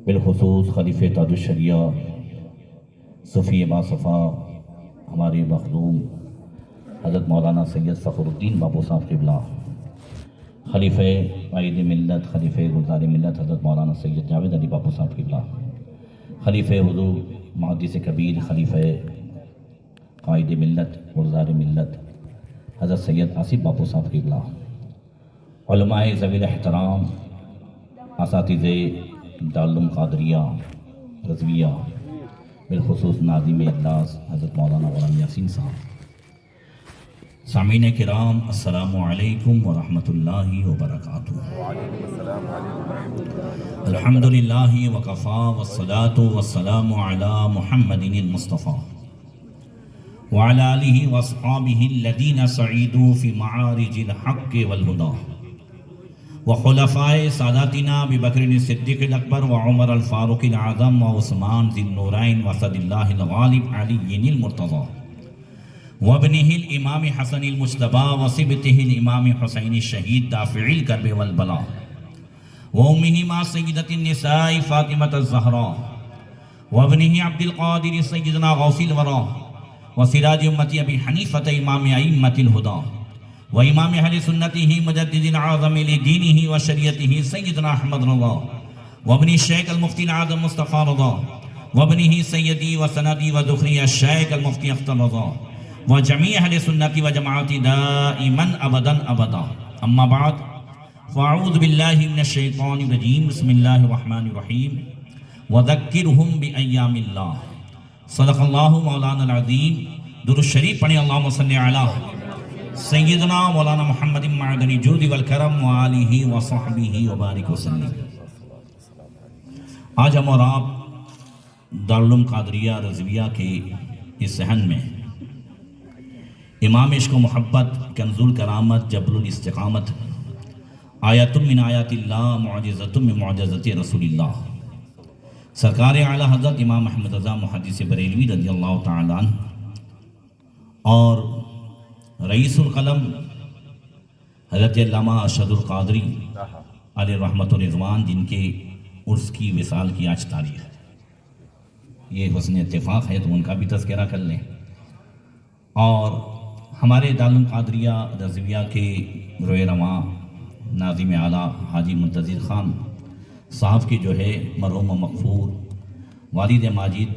بالخصوص خلیفہ تاج الشریعہ صفی باصفا ہمارے مخدوم حضرت مولانا سید فخر الدین بابو صاحب قبلہ، خلیفہ قائد ملت خلیفہ گلزار ملت حضرت مولانا سید جاوید علی بابو صاحب قبلہ، خلیفہ حضور محدث کبیر خلیفہ قائد ملت گلزار ملت حضرت سید آصف بابو صاحب قبلہ، علماء ذوی احترام، اساتذہ دارالعلوم قادریہ رضویہ، بالخصوص ناظم اجلاس حضرت مولانا غلام یاسین صاحب، سامعین کرام السلام علیکم ورحمۃ اللہ وبرکاتہ۔ الحمدللہ وکفا والصلاة والسلام علی محمد المصطفیٰ وعلی آلہ واصحابہ الذین سعیدوا فی معارج الحق والہدی وخلفائے ساداتنا ابی بکر الصدیق الاکبر وعمر الفاروق الاعظم وعثمان ذی النورین واسد اللہ الغالب علی المرتضی وابنہ الامام حسن المجتبی وصبتہ الامام حسین الشہید دافع الکرب والبلاء وامہما سیدۃ النساء فاطمۃ الزہراء وابنہ عبد القادر سیدنا غوث الورا وسراج امتی ابی حنیفۃ امام ائمۃ الہدی وامام اہل سنتہ مجدد اعظم لدینہ وشریعتہ سیدنا احمد رضا وابن الشیخ المفتی الاعظم مصطفیٰ رضا وابنہ سیدی وسندی وذخری الشیخ المفتی اختر رضا وجميع اہل سنت وجماعت دائما ابدا ابدا، اما بعد فاعوذ باللہ من الشیطان الرجیم، بسم اللہ الرحمن الرحیم، وذکرہم بایام اللہ، صدق اللہ مولانا العظیم۔ درود شریف پڑھیں، اللہم صلی علی سیدنا مولانا محمد معدن الجود والکرم وآلہ وصحبہ وبارک وسلم۔ آج ہم اور آپ دارالعلوم قادریہ رضویہ کے اس صحن میں امام عشق و محبت، کنز الکرامت، جبل الاستقامت، آیت من آیات اللہ، معجزۃ من معجزات رسول اللہ، سرکار اعلیٰ حضرت امام احمد رضا محدث بریلوی رضی اللہ تعالیٰ عنہ اور رئیس القلم حضرت علامہ ارشد القادری علیہ رحمت و رضوان، جن کے عرس کی وصال کی آج تاریخ ہے، یہ حسن اتفاق ہے تو ان کا بھی تذکرہ کر لیں۔ اور ہمارے دارالعلوم قادریہ رضویہ کے روئے رواں ناظم اعلیٰ حاجی منتظر خان صاحب کی جو ہے مرحوم و مغفور والد ماجد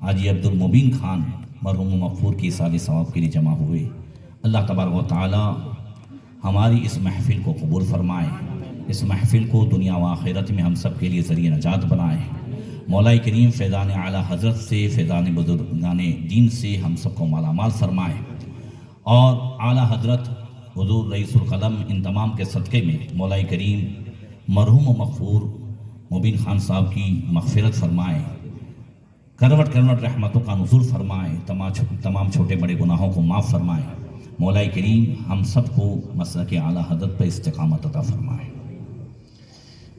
حاجی عبد المبین خان مرحوم و مغفور کی سال ثواب کے لیے جمع ہوئے۔ اللہ تبارک و تعالی ہماری اس محفل کو قبول فرمائے، اس محفل کو دنیا و آخرت میں ہم سب کے لیے ذریعہ نجات بنائے۔ مولا کریم فیضان اعلیٰ حضرت سے، فیضان بزرگان دین سے ہم سب کو مالا مال فرمائے، اور اعلیٰ حضرت حضور رئیس القلم ان تمام کے صدقے میں مولا کریم مرحوم و مغفور مبین خان صاحب کی مغفرت فرمائے، کروٹ کروٹ رحمتوں کا نزول فرمائے، تمام چھوٹے بڑے گناہوں کو معاف فرمائے۔ مولا کریم ہم سب کو مسلک اعلیٰ حضرت پر استقامت عطا فرمائے۔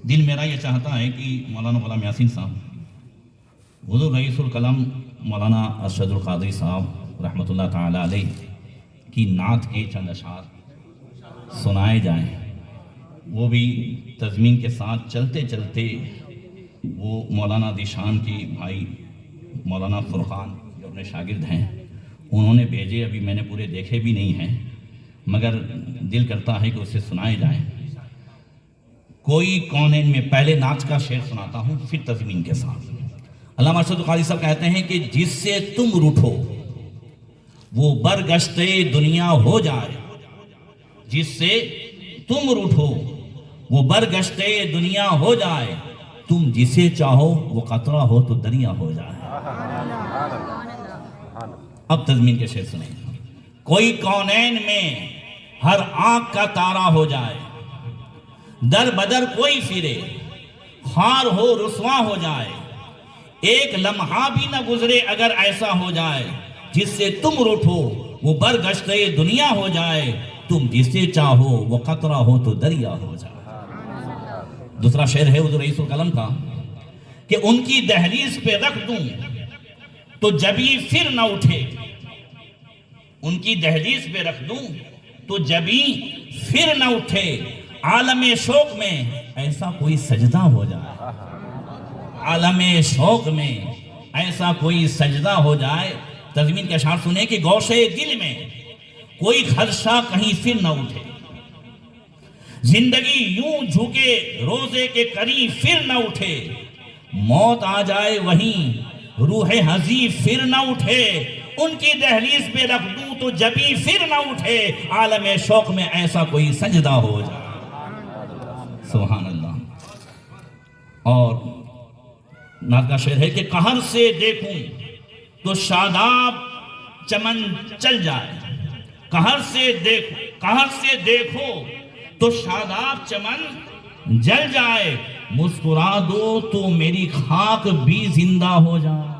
دل میرا یہ چاہتا ہے کہ مولانا غلام یاسین صاحب حضور رئیس القلم مولانا ارشد القادری صاحب رحمۃ اللہ تعالی علیہ کی نعت کے چند اشعار سنائے جائیں، وہ بھی تضمین کے ساتھ۔ چلتے چلتے وہ مولانا ذیشان کی بھائی مولانا فرقان جو اپنے شاگرد ہیں، انہوں نے بھیجے، ابھی میں نے پورے دیکھے بھی نہیں ہیں، مگر دل کرتا ہے کہ اسے سنائے جائیں۔ کوئی کونین میں، پہلے نعت کا شعر سناتا ہوں پھر تضمین کے ساتھ۔ علامہ ارشد القادری صاحب کہتے ہیں کہ جس سے تم روٹھو وہ برگشتے دنیا ہو جائے، جس سے تم روٹھو وہ برگشتے دنیا ہو جائے، تم جسے چاہو وہ قطرہ ہو تو دریا ہو جائے۔ اب تضمین کے شعر سنیں۔ کوئی کونین میں ہر آنکھ کا تارا ہو جائے، در بدر کوئی پھرے خار ہو رسوا ہو جائے، ایک لمحہ بھی نہ گزرے اگر ایسا ہو جائے، جس سے تم روٹھو وہ برگشتے دنیا ہو جائے، تم جسے چاہو وہ قطرہ ہو تو دریا ہو جائے۔ دوسرا شعر ہے حضور رئیس القلم کا کہ ان کی دہلیز پہ رکھ دوں تو جبیں پھر نہ اٹھے، ان کی دہلیز پہ رکھ دوں تو جبیں پھر نہ اٹھے، عالم شوق میں ایسا کوئی سجدہ ہو جائے۔ عالم شوق میں ایسا کوئی سجدہ ہو جائے. تضمین کے اشعار سنیں کہ گوشے دل میں کوئی خدشہ کہیں پھر نہ اٹھے. زندگی یوں جھکے روزے کے قریب پھر نہ اٹھے. موت آ جائے وہیں روح حزی پھر نہ اٹھے. ان کی دہلیز پہ رکھ دوں تو جبی پھر نہ اٹھے. عالم شوق میں ایسا کوئی سجدہ ہو جائے. سبحان اللہ. اور نعت کا شعر ہے کہ قہر سے دیکھوں تو شاداب چمن چل جائے. قہر سے دیکھو تو شاداب چمن جل جائے. مسکرا دو تو میری خاک بھی زندہ ہو جائے.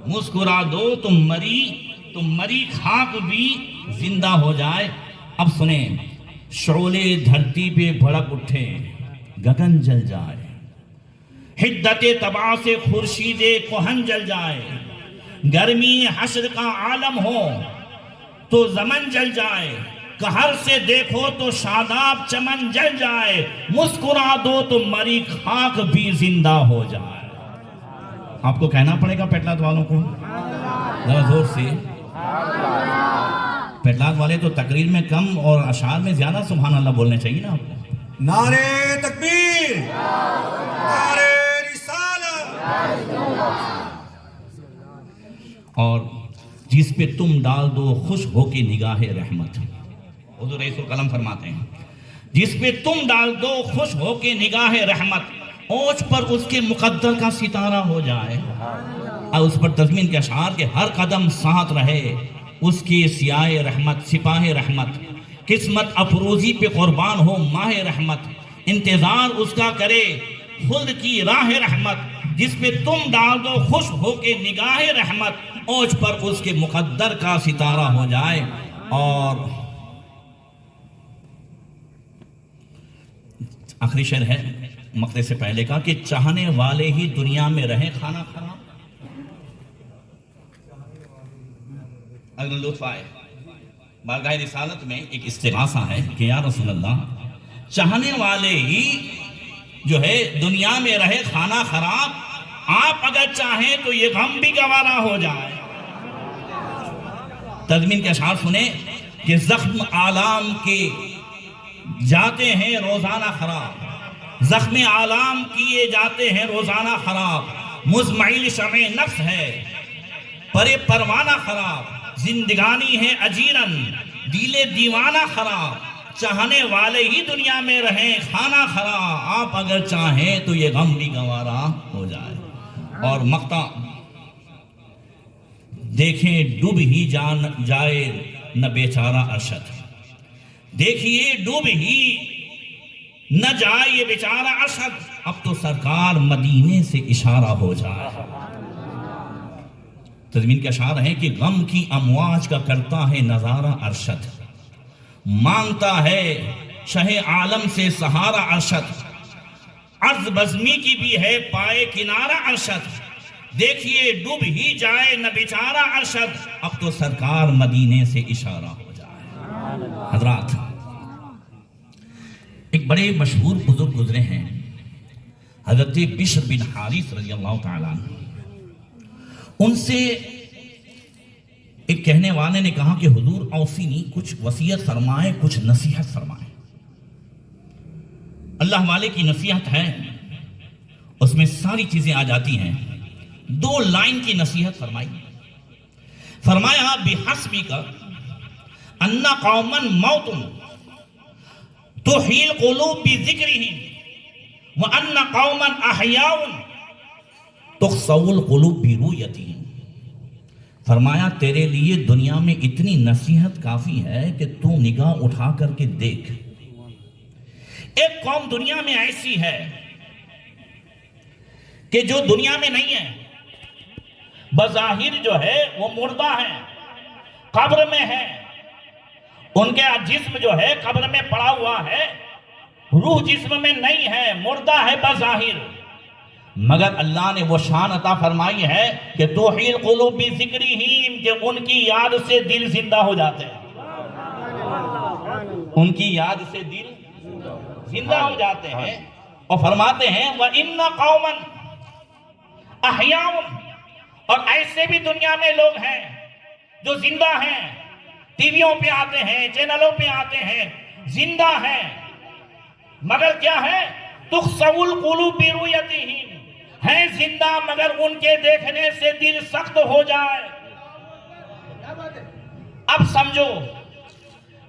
مسکرا دو تو مری خاک بھی زندہ ہو جائے. اب سنیں. شعلے دھرتی پہ بھڑک اٹھے گگن جل جائے. حدت تباہ سے خورشید کہن جل جائے. گرمی حشر کا عالم ہو تو زمن جل جائے. قہر سے دیکھو تو شاداب چمن جل جائے. مسکرا دو تو مری خاک بھی زندہ ہو جائے. آپ کو کہنا پڑے گا پیٹلات والوں کو ذرا زور سے. پیٹلات والے تو تقریر میں کم اور اشعار میں زیادہ سبحان اللہ بولنے چاہیے نا آپ کو. نعرے تکبیر، نعرے رسالت. اور جس پہ تم ڈال دو خوش ہو کے نگاہ رحمت. حضور رئیس القلم فرماتے ہیں جس پہ تم ڈال دو خوش ہو کے نگاہ رحمت. اوج پر اس کے مقدر کا ستارہ ہو جائے. اور اس پر تضمین کے اشعار کے ہر قدم ساتھ رہے اس کی سیاہ رحمت سپاہ رحمت. قسمت افروزی پہ قربان ہو ماہ رحمت. انتظار اس کا کرے خلد کی راہ رحمت. جس پہ تم ڈال دو خوش ہو کے نگاہ رحمت. اوج پر اس کے مقدر کا ستارہ ہو جائے. اور آخری شعر ہے مقطع سے پہلے کا کہ چاہنے والے ہی دنیا میں رہیں کھانا خراب. اگر لطف آئے بارگاہ رسالت میں ایک استغاثہ ہے کہ یا رسول اللہ چاہنے والے ہی جو ہے دنیا میں رہے کھانا خراب. آپ اگر چاہیں تو یہ غم بھی گوارا ہو جائے. تضمین کے اشعار سنیں کہ زخم آلام کے جاتے ہیں روزانہ خراب. زخم آلام کیے جاتے ہیں روزانہ خراب. مزمعیل شمع نفس ہے پرے پروانہ خراب. زندگانی ہے اجیرن دل دیوانہ خراب. چاہنے والے ہی دنیا میں رہیں کھانا خراب. آپ اگر چاہیں تو یہ غم بھی گوارا ہو جائے. اور مقطع دیکھیں ڈوب ہی جان جائے نہ بیچارہ ارشد. دیکھیے ڈوب ہی نہ جائے یہ بیچارہ ارشد. اب تو سرکار مدینے سے اشارہ ہو جائے. تضمین کے اشعار ہیں کہ غم کی امواج کا کرتا ہے نظارہ ارشد. مانگتا ہے شہ عالم سے سہارا ارشد. عرض بزمی کی بھی ہے پائے کنارہ ارشد. دیکھیے ڈوب ہی جائے نہ بیچارہ ارشد. اب تو سرکار مدینے سے اشارہ ہو جائے. حضرات ایک بڑے مشہور بزرگ گزرے ہیں حضرت بشر بن حارث رضی اللہ تعالیٰ عنہ. ان سے ایک کہنے والے نے کہا کہ حضور اوصینی کچھ وصیت فرمائے کچھ نصیحت فرمائے. اللہ والے کی نصیحت ہے اس میں ساری چیزیں آ جاتی ہیں. 2 لائن کی نصیحت فرمائی. فرمایا بِحَسْبِكَ أَنَّ قَوْمًا مَوْتٌ تُحْيِي الْقُلُوبَ بِذِكْرِهِمْ وَأَنَّ قَوْمًا أَحْيَاءٌ تُخْسَوُ الْقُلُوبَ بِرُؤْيَتِهِمْ. فرمایا تیرے لیے دنیا میں اتنی نصیحت کافی ہے کہ تو نگاہ اٹھا کر کے دیکھ. ایک قوم دنیا میں ایسی ہے کہ جو دنیا میں نہیں ہے. بظاہر جو ہے وہ مردہ ہے قبر میں ہے. ان کے جسم جو ہے قبر میں پڑا ہوا ہے. روح جسم میں نہیں ہے مردہ ہے بظاہر. مگر اللہ نے وہ شان عطا فرمائی ہے کہ تحیی القلوب بذکرہم کہ ان کی یاد سے دل زندہ ہو جاتے ہیں. ان کی یاد سے دل زندہ ہو جاتے ہیں. اور فرماتے ہیں وَإِنَّ قَوْمًا احیاء، اور ایسے بھی دنیا میں لوگ ہیں جو زندہ ہیں، ٹی ویوں پہ آتے ہیں، چینلوں پہ آتے ہیں، زندہ ہیں، مگر کیا ہے؟ تخسو القلوب برؤیتہم، ہیں زندہ مگر ان کے دیکھنے سے دل سخت ہو جائے۔ اب سمجھو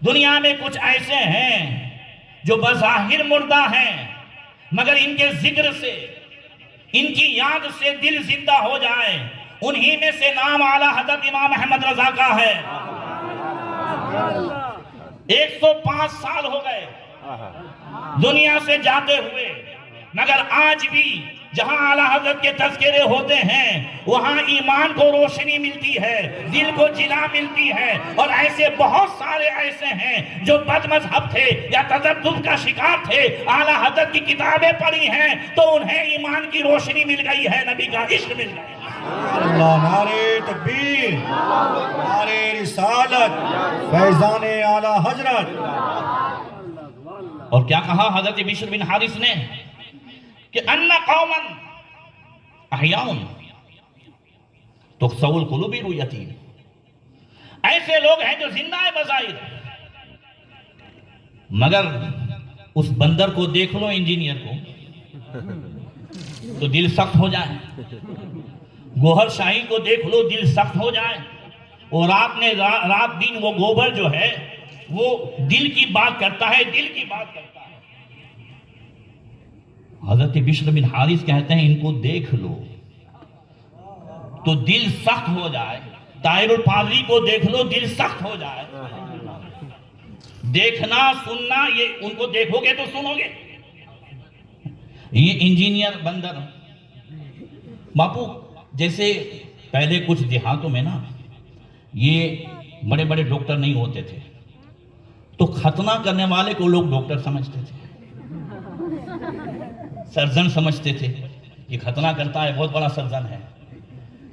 دنیا میں کچھ ایسے ہیں جو بظاہر مردہ ہیں مگر ان کے ذکر سے، ان کی یاد سے دل زندہ ہو جائے۔ انہی میں سے نام اعلیٰ حضرت امام احمد رضا کا ہے۔ 105 سال ہو گئے دنیا سے جاتے ہوئے، مگر آج بھی جہاں اعلیٰ حضرت کے تذکرے ہوتے ہیں وہاں ایمان کو روشنی ملتی ہے، دل کو جلا ملتی ہے۔ اور ایسے بہت سارے ایسے ہیں جو بد مذہب تھے یا تذبذب کا شکار تھے، اعلیٰ حضرت کی کتابیں پڑھی ہیں تو انہیں ایمان کی روشنی مل گئی ہے، نبی کا عشق مل گیا ہے۔ اللہ، نعرہ تکبیر، نعرہ رسالت، فیضان اعلیٰ حضرت۔ اور کیا کہا حضرت بشر بن حارث نے کہ ان قوما احیاء تخسو القلوب برؤیتہم، ایسے لوگ ہیں جو زندہ ہیں بظاہر، مگر اس بندر کو دیکھ لو، انجینئر کو، تو دل سخت ہو جائے، گوہر شاہی کو دیکھ لو دل سخت ہو جائے، اور رات دن وہ گوبر جو ہے وہ دل کی بات کرتا ہے، دل کی بات کرتا ہے۔ حضرت بشر بن حارث کہتے ہیں ان کو دیکھ لو تو دل سخت ہو جائے، طاہر الپادری کو دیکھ لو دل سخت ہو جائے۔ دیکھنا سننا، یہ ان کو دیکھو گے تو سنو گے۔ یہ انجینئر بندر باپو، جیسے پہلے کچھ دیہاتوں میں نا یہ بڑے بڑے ڈاکٹر نہیں ہوتے تھے تو ختنہ کرنے والے کو لوگ ڈاکٹر سمجھتے تھے، سرجن سمجھتے تھے، یہ ختنہ کرتا ہے بہت بڑا سرجن ہے۔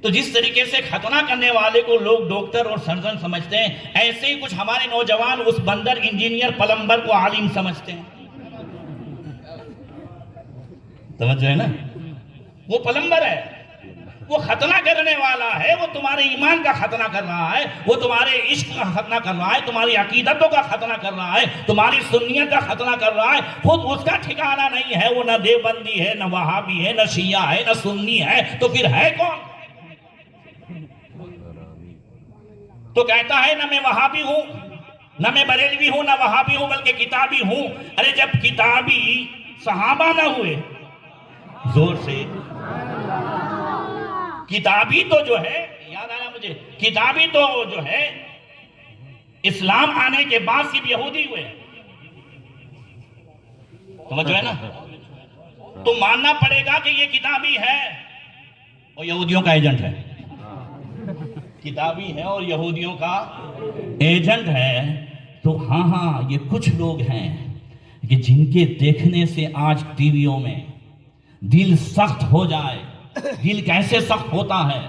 تو جس طریقے سے ختنہ کرنے والے کو لوگ ڈاکٹر اور سرجن سمجھتے ہیں، ایسے ہی کچھ ہمارے نوجوان اس بندر انجینئر پلمبر کو عالم سمجھتے ہیں۔ توجہ ہے نا؟ وہ پلمبر ہے، وہ ختنہ کرنے والا ہے، وہ تمہارے ایمان کا ختنہ کر رہا ہے، وہ تمہارے عشق کا ختنہ کر رہا ہے، تمہاری عقیدتوں کا ختنہ کر رہا ہے، تمہاری سنیت کا ختنہ کر رہا ہے۔ خود اس کا ٹھکانہ نہیں ہے، وہ نہ دیوبندی ہے، نہ وہابی ہے، نہ شیعہ ہے، نہ سنی ہے، تو پھر ہے کون؟ تو کہتا ہے نہ میں وہابی ہوں، نہ میں بریلوی ہوں، نہ وہابی ہوں، بلکہ کتابی ہوں۔ ارے جب کتابی صحابہ نہ ہوئے، زور سے کتابی تو جو ہے، یاد آیا مجھے، کتابی تو جو ہے اسلام آنے کے بعد صرف یہودی ہوئے، سمجھو ہے نا؟ تو ماننا پڑے گا کہ یہ کتابی ہے اور یہودیوں کا ایجنٹ ہے، کتابی ہے اور یہودیوں کا ایجنٹ ہے۔ تو ہاں یہ کچھ لوگ ہیں کہ جن کے دیکھنے سے آج ٹی ویوں میں دل سخت ہو جائے۔ دل کیسے سخت ہوتا ہے؟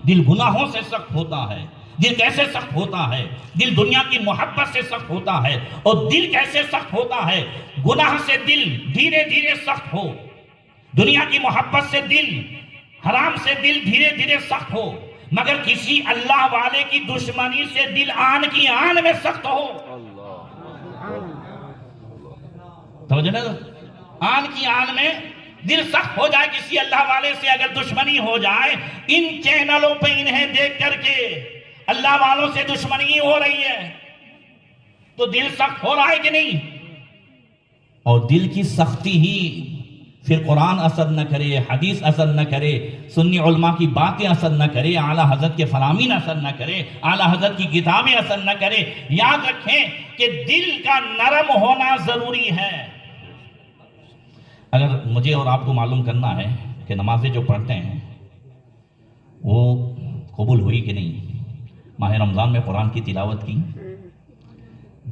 دل گناہوں سے سخت ہوتا ہے۔ دل کیسے سخت ہوتا ہے؟ دل دنیا کی محبت سے سخت ہوتا ہے۔ اور دل کیسے سخت ہوتا ہے؟ گناہ سے دل دھیرے دھیرے سخت ہو، دنیا کی محبت سے دل، حرام سے دل دھیرے دھیرے سخت ہو، مگر کسی اللہ والے کی دشمنی سے دل آن کی آن میں سخت ہو۔ توجہ نا، آن کی آن میں دل سخت ہو جائے، کسی اللہ والے سے اگر دشمنی ہو جائے، ان چینلوں پہ انہیں دیکھ کر کے اللہ والوں سے دشمنی ہو رہی ہے تو دل سخت ہو رہا ہے کہ نہیں؟ اور دل کی سختی ہی پھر قرآن اثر نہ کرے، حدیث اثر نہ کرے، سنی علماء کی باتیں اثر نہ کرے، اعلیٰ حضرت کے فرامین اثر نہ کرے، اعلیٰ حضرت کی کتابیں اثر نہ کرے۔ یاد رکھیں کہ دل کا نرم ہونا ضروری ہے۔ اگر مجھے اور آپ کو معلوم کرنا ہے کہ نمازیں جو پڑھتے ہیں وہ قبول ہوئی کہ نہیں، ماہ رمضان میں قرآن کی تلاوت کی،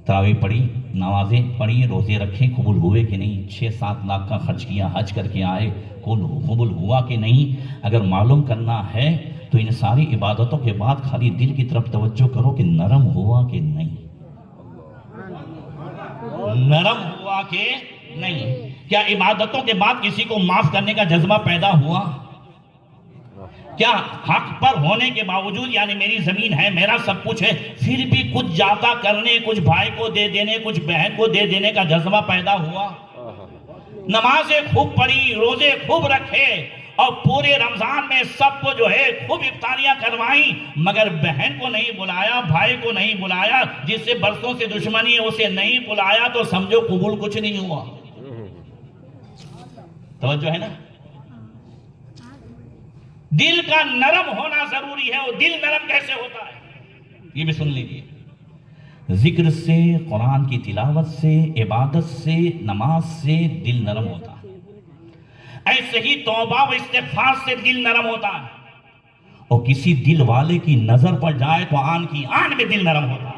تراویح پڑھی، نمازیں پڑھی، روزے رکھیں، قبول ہوئے کہ نہیں، 6-7 لاکھ کا خرچ کیا، حج کر کے آئے، قبول ہوا کہ نہیں؟ اگر معلوم کرنا ہے تو ان ساری عبادتوں کے بعد خالی دل کی طرف توجہ کرو کہ نرم ہوا کہ نہیں، نرم ہوا کہ نہیں۔ کیا عبادتوں کے بعد کسی کو معاف کرنے کا جذبہ پیدا ہوا؟ کیا حق پر ہونے کے باوجود، یعنی میری زمین ہے، میرا سب کچھ ہے، پھر بھی کچھ جاتا کرنے، کچھ بھائی کو دے دینے، کچھ بہن کو دے دینے کا جذبہ پیدا ہوا؟ نمازیں خوب پڑھی، روزے خوب رکھے، اور پورے رمضان میں سب کو جو ہے خوب افطاریاں کروائیں، مگر بہن کو نہیں بلایا، بھائی کو نہیں بلایا، جس سے برسوں سے دشمنی ہے اسے نہیں بلایا، تو سمجھو قبول کچھ نہیں ہوا۔ توجہ ہے نا؟ دل کا نرم ہونا ضروری ہے، اور دل نرم کیسے ہوتا ہے یہ بھی سن لیجیے۔ ذکر سے، قرآن کی تلاوت سے، عبادت سے، نماز سے دل نرم ہوتا ہے۔ ایسے ہی توبہ و استغفار سے دل نرم ہوتا ہے، اور کسی دل والے کی نظر پڑ جائے تو آن کی آن میں دل نرم ہوتا ہے۔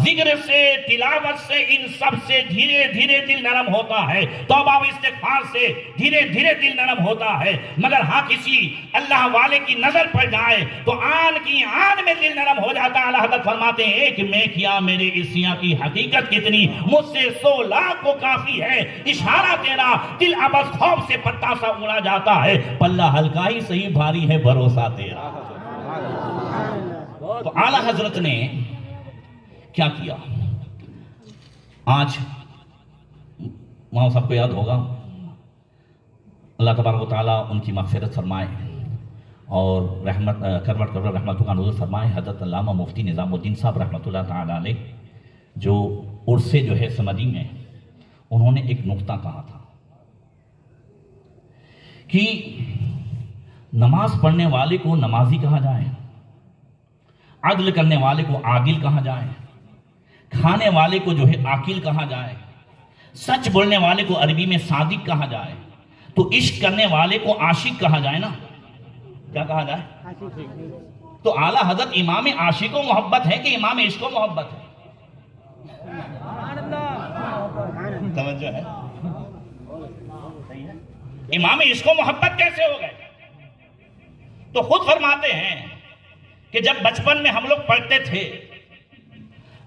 ذکر سے، تلاوت سے، ان سب سے دھیرے دھیرے دل نرم ہوتا ہے، توبہ و استغفار سے دھیرے دھیرے دل نرم ہوتا ہے، مگر ہاں کسی اللہ والے کی نظر پڑ جائے تو آن کی آن میں دل نرم ہو جاتا ہے۔ اعلیٰ حضرت فرماتے ہیں ایک میں کیا میرے عصیاں کی حقیقت کتنی، مجھ سے 100 لاکھ کو کافی ہے، اشارہ تیرا دل ابس خوف سے پتا سا اڑا جاتا ہے، پلہ ہلکا ہی صحیح بھاری ہے بھروسہ تیرا۔ تو اعلیٰ حضرت نے کیا کیا؟ آج وہاں سب کو یاد ہوگا، اللہ تبارک و تعالیٰ ان کی مغفرت فرمائے اور کروٹ رحمتوں کا نزول فرمائے۔ حضرت علامہ مفتی نظام الدین صاحب رحمۃ اللہ تعالیٰ علیہ، جو عرص جو ہے سمدی میں، انہوں نے ایک نقطہ کہا تھا کہ نماز پڑھنے والے کو نمازی کہا جائے، عدل کرنے والے کو عادل کہا جائے، کھانے والے کو جو ہے عاقل کہا جائے، سچ بولنے والے کو عربی میں صادق کہا جائے، تو عشق کرنے والے کو عاشق کہا جائے نا، کیا کہا جائے؟ تو اعلیٰ حضرت امام عاشق و محبت ہے کہ امام عشق و محبت ہے؟ توجہ ہے؟ امام عشق و محبت کیسے ہو گئے؟ تو خود فرماتے ہیں کہ جب بچپن میں ہم لوگ پڑھتے تھے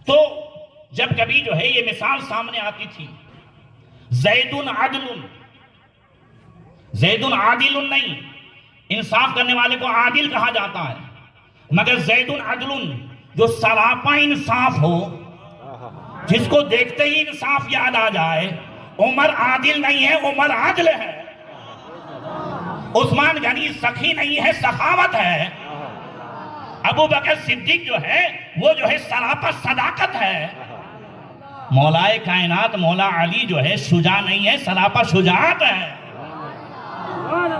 تو جب کبھی جو ہے یہ مثال سامنے آتی تھی، زید عدل، زید عادل نہیں، انصاف کرنے والے کو عادل کہا جاتا ہے، مگر زید عدل جو سراپا انصاف ہو، جس کو دیکھتے ہی انصاف یاد آ جائے، عمر عادل نہیں ہے، عمر عدل ہے، عثمان غنی سخی نہیں ہے، سخاوت ہے، ابو بکر صدیق جو ہے وہ جو ہے سراپا صداقت ہے، مولائے کائنات مولا علی جو ہے شجاع نہیں ہے، سراپا شجاعت ہے۔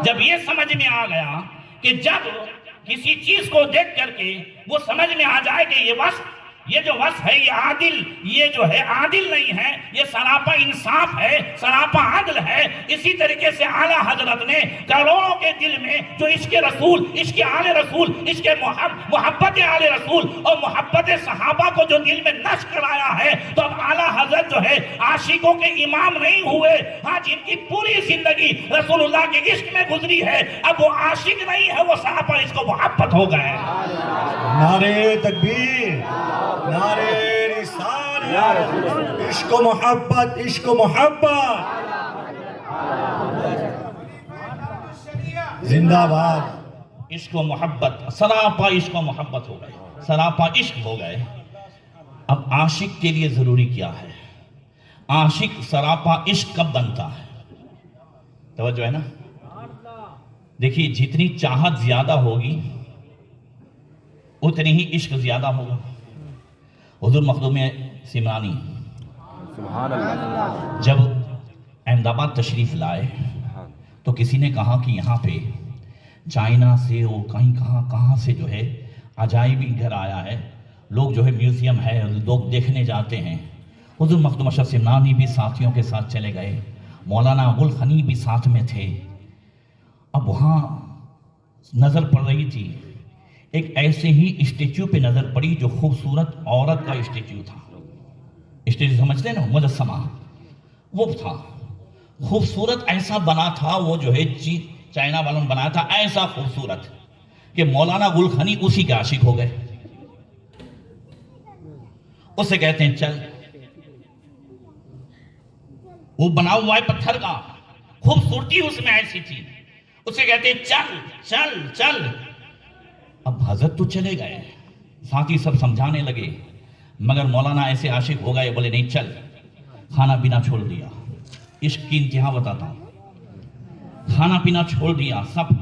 جب یہ سمجھ میں آ گیا کہ جب کسی چیز کو دیکھ کر کے وہ سمجھ میں آ جائے کہ یہ جو وصف ہے یہ عادل، یہ جو ہے عادل نہیں ہے، یہ سراپا انصاف ہے، سراپا عدل ہے، اسی طریقے سے اعلیٰ حضرت نے کروڑوں کے دل میں جو عشق رسول، عشق آل رسول، عشق محبت آل رسول اور محبت صحابہ کو جو دل میں نشر کرایا ہے، تو اب اعلیٰ حضرت جو ہے عاشقوں کے امام نہیں ہوئے، ہاں جن کی پوری زندگی رسول اللہ کے عشق میں گزری ہے، اب وہ عاشق نہیں ہے، وہ سراپا عشق و محبت ہو گئے۔ نعرے تکبیر، نعرے رسالت، عشق و محبت، عشق و محبت، زندہ باد۔ عشق و محبت، سراپا عشق و محبت ہو گئے، سراپا عشق ہو گئے۔ اب عاشق کے لیے ضروری کیا ہے؟ عاشق سراپا عشق کب بنتا ہے؟ توجہ ہے نا؟ دیکھیے جتنی چاہت زیادہ ہوگی اتنی ہی عشق زیادہ ہوگا۔ حضور مخدوم سمرانی جب احمد آباد تشریف لائے تو کسی نے کہا کہ یہاں پہ چائنا سے وہ کہاں سے جو ہے عجائبی گھر آیا ہے، لوگ جو ہے میوزیم ہے، لوگ دیکھنے جاتے ہیں۔ حضور مخدوم اشرف سمرانی بھی ساتھیوں کے ساتھ چلے گئے، مولانا گلخنی بھی ساتھ میں تھے۔ اب وہاں نظر پڑ رہی تھی، ایک ایسے ہی اسٹیچو پہ نظر پڑی جو خوبصورت عورت کا اسٹیچو تھا۔ اسٹیچو سمجھتے ہیں نا، مجسمہ وہ تھا، خوبصورت ایسا بنا تھا، وہ جو ہے چائنا والوں نے بنایا تھا ایسا خوبصورت کہ مولانا گلخنی اسی کے عاشق ہو گئے۔ اسے کہتے ہیں چل، وہ بنا ہوا ہے پتھر کا، خوبصورتی اس میں ایسی تھی، اسے کہتے ہیں چل چل چل. اب حضرت تو چلے گئے, ساتھی سب سمجھانے لگے, مگر مولانا ایسے عاشق ہو گئے, بولے نہیں چل. کھانا پینا چھوڑ دیا. عشق کی انتہا بتاتا ہوں. کھانا پینا چھوڑ دیا سب.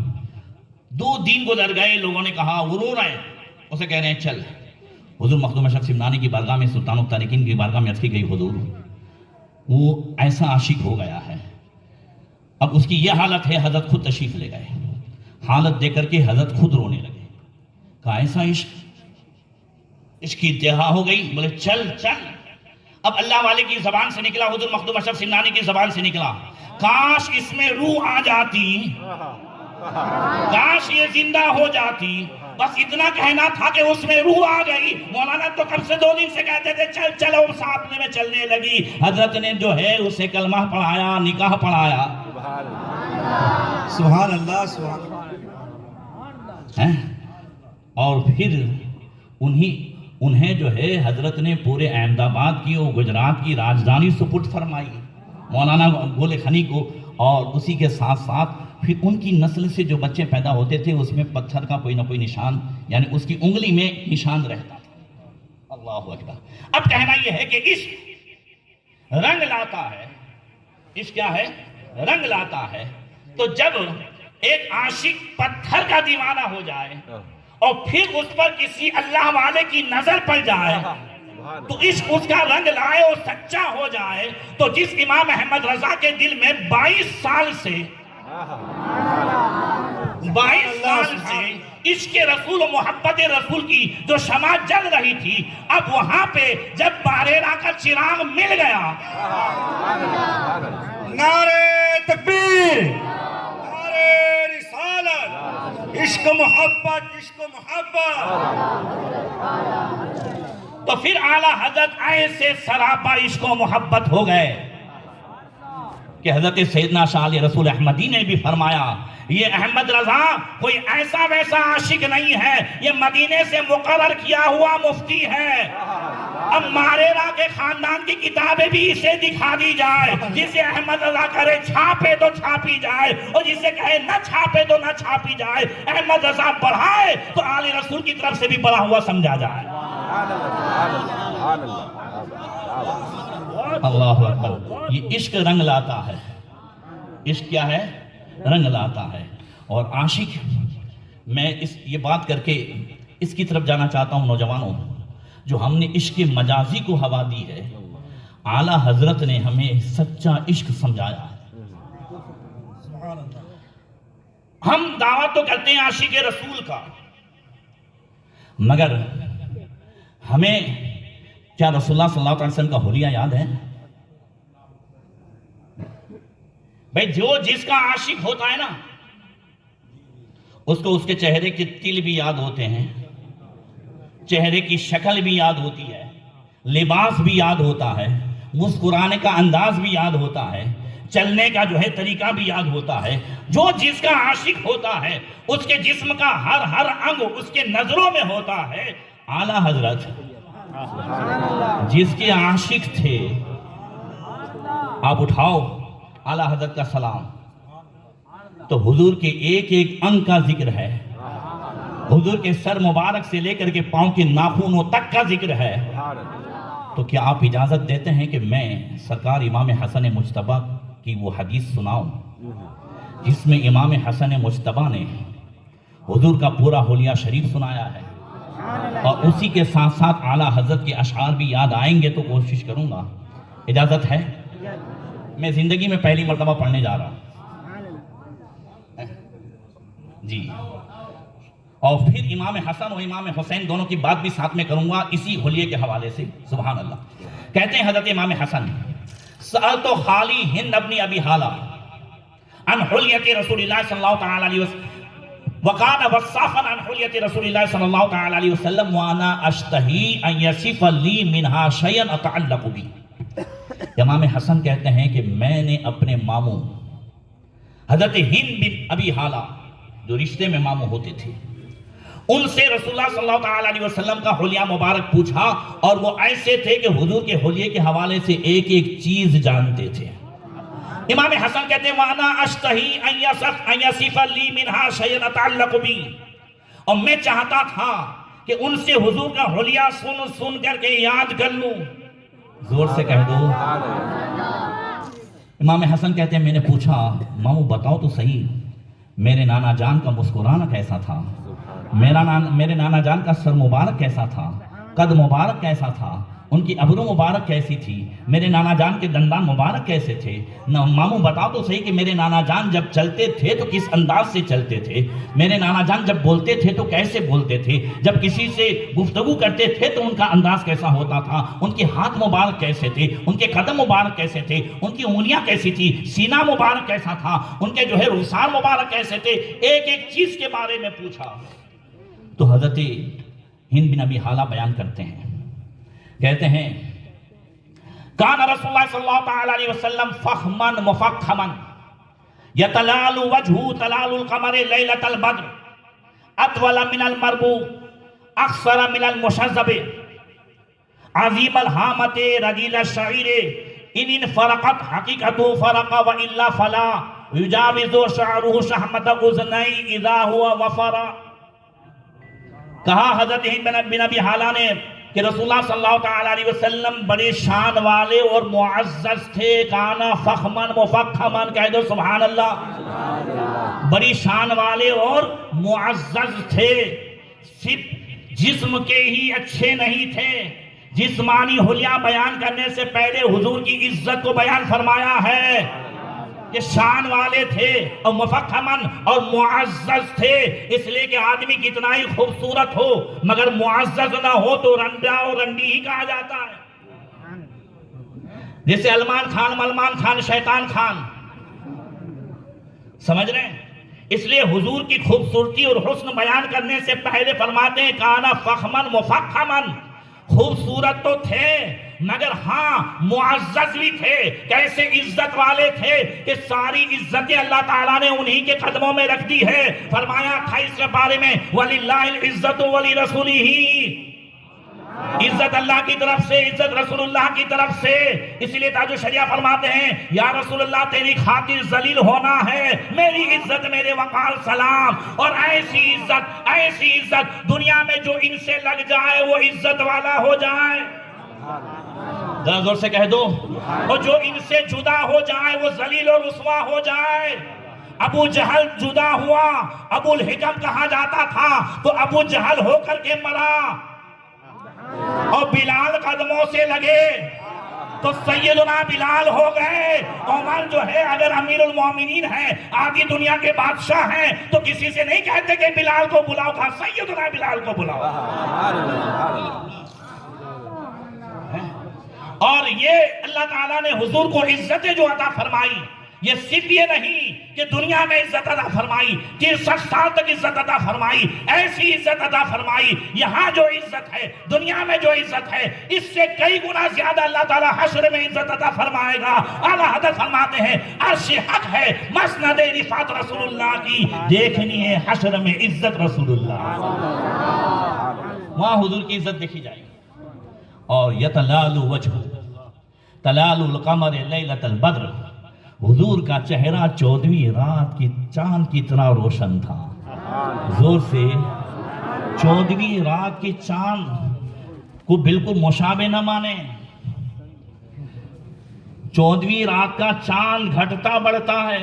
2 دن گزر گئے, لوگوں نے کہا غرور ہے, اسے کہہ رہے ہیں چل. حضور مخدوم اشرف سمنانی کی بارگاہ میں, سلطان الطارقین کی بارگاہ میں عرض کی گئی, حضور وہ ایسا عاشق ہو گیا ہے. اب اس کی یہ حالت ہے, حضرت خود تشریف لے گئے. حالت دے کر کے حضرت خود رونے لگے. کہا ایسا عشق, عشق کی انتہا ہو گئی. بولے چل چل. اب اللہ والے کی زبان سے نکلا, حضور مخدوم اشرف سمنانی کی زبان سے نکلا, کاش اس میں روح آ جاتی, کاش یہ زندہ ہو جاتی. بس اتنا کہنا تھا کہ اس میں روح آ گئی. مولانا تو کب سے 2 دن سے کہتے تھے چل چل, اور ساتھ میں چلنے لگی. حضرت نے جو ہے اسے کلمہ پڑھایا, نکاح پڑھایا. سبحان اللہ, سبحان اللہ. اور پھر انہیں جو ہے حضرت نے پورے احمد آباد کی اور گجرات کی راجدھانی سپرد فرمائی مولانا گول خنی کو. اور اسی کے ساتھ ساتھ پھر ان کی نسل سے جو بچے پیدا ہوتے تھے اس میں پتھر کا کوئی نہ کوئی نشان, یعنی اس کی انگلی میں نشان رہتا تھا. اللہ اکبر. اب کہنا یہ ہے کہ عشق رنگ لاتا ہے. عشق کیا ہے؟ رنگ لاتا ہے. تو جب ایک عاشق پتھر کا دیوانہ ہو جائے اور پھر اس پر کسی اللہ والے کی نظر پڑ جائے تو عشق اس کا رنگ لائے اور سچا ہو جائے. تو جس امام احمد رضا کے دل میں 22 سال سے عشق رسول و محبت رسول کی جو شمع جل رہی تھی, اب وہاں پہ جب باریرا کا چراغ مل گیا, نعرے تکبیر, نعرے رسالت, عشق و محبت, عشق و محبت. تو پھر اعلیٰ حضرت ایسے سراپا عشق و محبت ہو گئے کہ حضرت سیدنا شاہ علی رسول احمدی نے بھی فرمایا, یہ احمد رضا کوئی ایسا ویسا عاشق نہیں ہے, یہ مدینے سے مقرر کیا ہوا مفتی ہے. اب ماریرا کے خاندان کی کتابیں بھی اسے دکھا دی جائے, جسے احمد رضا کرے چھاپے تو چھاپی جائے, اور جسے کہے نہ چھاپے تو نہ چھاپی جائے. احمد رضا پڑھائے تو آل رسول کی طرف سے بھی پڑھا ہوا سمجھا جائے. اللہ اکبر. یہ عشق رنگ لاتا ہے. عشق کیا ہے؟ رنگ لاتا ہے. اور عاشق, میں یہ بات کر کے اس کی طرف جانا چاہتا ہوں, نوجوانوں, جو ہم نے عشق مجازی کو ہوا دی ہے, اعلیٰ حضرت نے ہمیں سچا عشق سمجھایا ہے. ہم دعویٰ تو کرتے ہیں عاشق رسول کا, مگر ہمیں کیا رسول اللہ صلی اللہ علیہ وسلم کا حلیہ یاد ہے؟ بھئی جو جس کا عاشق ہوتا ہے نا, اس کو اس کے چہرے کے تل بھی یاد ہوتے ہیں, چہرے کی شکل بھی یاد ہوتی ہے, لباس بھی یاد ہوتا ہے, مسکرانے کا انداز بھی یاد ہوتا ہے, چلنے کا جو ہے طریقہ بھی یاد ہوتا ہے. جو جس کا عاشق ہوتا ہے اس کے جسم کا ہر انگ اس کے نظروں میں ہوتا ہے. اعلیٰ حضرت جس کے عاشق تھے, آپ اٹھاؤ اعلیٰ حضرت کا سلام, تو حضور کے ایک ایک انگ کا ذکر ہے, حضور کے سر مبارک سے لے کر کے پاؤں کے ناخنوں تک کا ذکر ہے. تو کیا آپ اجازت دیتے ہیں کہ میں سرکار امام حسن مجتبی کی وہ حدیث سناؤں جس میں امام حسن مجتبی نے حضور کا پورا حلیہ شریف سنایا ہے, اور اسی کے ساتھ ساتھ اعلیٰ حضرت کے اشعار بھی یاد آئیں گے تو کوشش کروں گا. اجازت ہے؟ میں زندگی میں پہلی مرتبہ پڑھنے جا رہا ہوں جی. اور پھر امام حسن اور امام حسین دونوں کی بات بھی ساتھ میں کروں گا اسی حلیے کے حوالے سے. سبحان اللہ. کہتے ہیں حضرت امام حسن, سألت خالی ہند ابن ابی حالہ عن حلیت رسول اللہ صلی اللہ تعالی علیہ وسلم وقال وصافا عن حلیت رسول اللہ صلی اللہ تعالی علیہ وسلم وانا اشتہی ان یصف لی منہا شیئا اتعلق بی. امام حسن کہتے ہیں کہ میں نے اپنے ماموں حضرت ہند بن ابی حالہ جو رشتے میں ماموں ہوتے تھے ان سے رسول اللہ صلی اللہ تعالی علیہ وسلم کا حلیہ مبارک پوچھا, اور وہ ایسے تھے کہ حضور کے حلیے کے حوالے سے ایک ایک چیز جانتے تھے. امام حسن کہتے ہیں وَأَنَا أَشْتَهِي أَن يَصِفَ لِي مِنْهَا شَيْئًا أَتَعَلَّقُ بِهِ، اور میں چاہتا تھا کہ ان سے حضور کا حلیہ سن کر کے یاد کر لوں. زور سے کہہ دو. امام حسن کہتے ہیں میں نے پوچھا ماموں بتاؤ تو صحیح میرے نانا جان کا مسکرانا کیسا تھا، میرے نانا جان کا سر مبارک کیسا تھا، قد مبارک کیسا تھا، ان کی ابرو مبارک کیسی تھی، میرے نانا جان کے دندان مبارک کیسے تھے. ماموں بتاؤ تو صحیح کہ میرے نانا جان جب چلتے تھے تو کس انداز سے چلتے تھے، میرے نانا جان جب بولتے تھے تو کیسے بولتے تھے، جب کسی سے گفتگو کرتے تھے تو ان کا انداز کیسا ہوتا تھا، ان کے ہاتھ مبارک کیسے تھے، ان کے قدم مبارک کیسے تھے، ان کی انگلیاں کیسی تھی، سینہ مبارک کیسا تھا، ان کے جو ہے رخسار مبارک کیسے تھے. ایک ایک چیز کے بارے میں پوچھا. تو حضرت ہند بن ابی حالہ بیان کرتے ہیں، کہتے ہیں کان رسول اللہ صلی اللہ تعالی علیہ وسلم فخمن مفخمن یتلال وجہو تلال القمر لیلۃ البدر اطول من المربوع اقصر من المشذب عظیم الحامت رجیل الشعیر ان انفرقت حقیقت فرق والا فلا یجاوز شعرہ شحمت اذنی اذا ہوا وفرا. کہا حضرت ہند بن ابی حالہ نے کہ رسول اللہ صلی اللہ تعالی علیہ وسلم بڑے شان والے اور معزز تھے. کانا فخمن مفخمن، کہہ دو سبحان اللہ. بڑی شان والے اور معزز تھے. صرف جسم کے ہی اچھے نہیں تھے، جسمانی حلیہ بیان کرنے سے پہلے حضور کی عزت کو بیان فرمایا ہے کہ شان والے تھے اور مفخمن اور معزز تھے. اس لیے کہ آدمی کتنا ہی خوبصورت ہو مگر معزز نہ ہو تو رنڈا اور رنڈی ہی کہا جاتا ہے. جیسے سلمان خان، ملمان خان، شیطان خان، سمجھ رہے ہیں. اس لیے حضور کی خوبصورتی اور حسن بیان کرنے سے پہلے فرماتے ہیں کانا فخمن مفخمن، خوبصورت تو تھے مگر ہاں معزز بھی تھے. کیسے عزت والے تھے کہ ساری عزتیں اللہ تعالیٰ نے انہی کے قدموں میں رکھ دی ہے. فرمایا 28ویں پارے میں وَلِلَّهِ الْعِزَّةُ وَلِرَسُولِهِ، عزت اللہ کی طرف سے، عزت رسول اللہ کی طرف سے. اس لیے تاج الشریعہ فرماتے ہیں یا رسول اللہ تیری خاطر ذلیل ہونا ہے، میری عزت میرے وقار سلام. اور ایسی عزت دنیا میں جو ان سے لگ جائے وہ عزت والا ہو جائے. ذرا زور سے کہہ دو. اور جو ان سے جدا ہو جائے وہ ذلیل و رسوا ہو جائے. ابو جہل جدا ہوا، ابو الحکم کہا جاتا تھا تو ابو جہل ہو کر کے مرا. اور بلال قدموں سے لگے تو سیدنا بلال ہو گئے. عمر جو ہے اگر امیر المومنین ہیں، آدھی دنیا کے بادشاہ ہیں، تو کسی سے نہیں کہتے کہ بلال کو بلاؤ، کہا سیدنا بلال کو بلاؤ. اور یہ اللہ تعالیٰ نے حضور کو عزتیں جو عطا فرمائی، یہ صرف یہ نہیں کہ دنیا میں عزت عطا فرمائی، 63 سال تک عزت عطا فرمائی، ایسی عزت عطا فرمائی. یہاں جو عزت ہے، دنیا میں جو عزت ہے، اس سے کئی گنا زیادہ اللہ تعالیٰ حشر میں عزت عطا فرمائے گا. اعلیٰ حضرت فرماتے ہیں عرش حق ہے، مسند رفعت رسول اللہ کی دیکھنی ہے حشر میں عزت رسول اللہ. وہاں حضور کی عزت دیکھی جائے گی. اور یتلال وجہ تلال القمر لیلۃ البدر، حضور کا چہرہ 14ویں رات کی چاند کی طرح روشن تھا. زور سے 14ویں رات کی چاند کو بالکل مشابہ نہ مانے. 14ویں رات کا چاند گھٹتا بڑھتا ہے.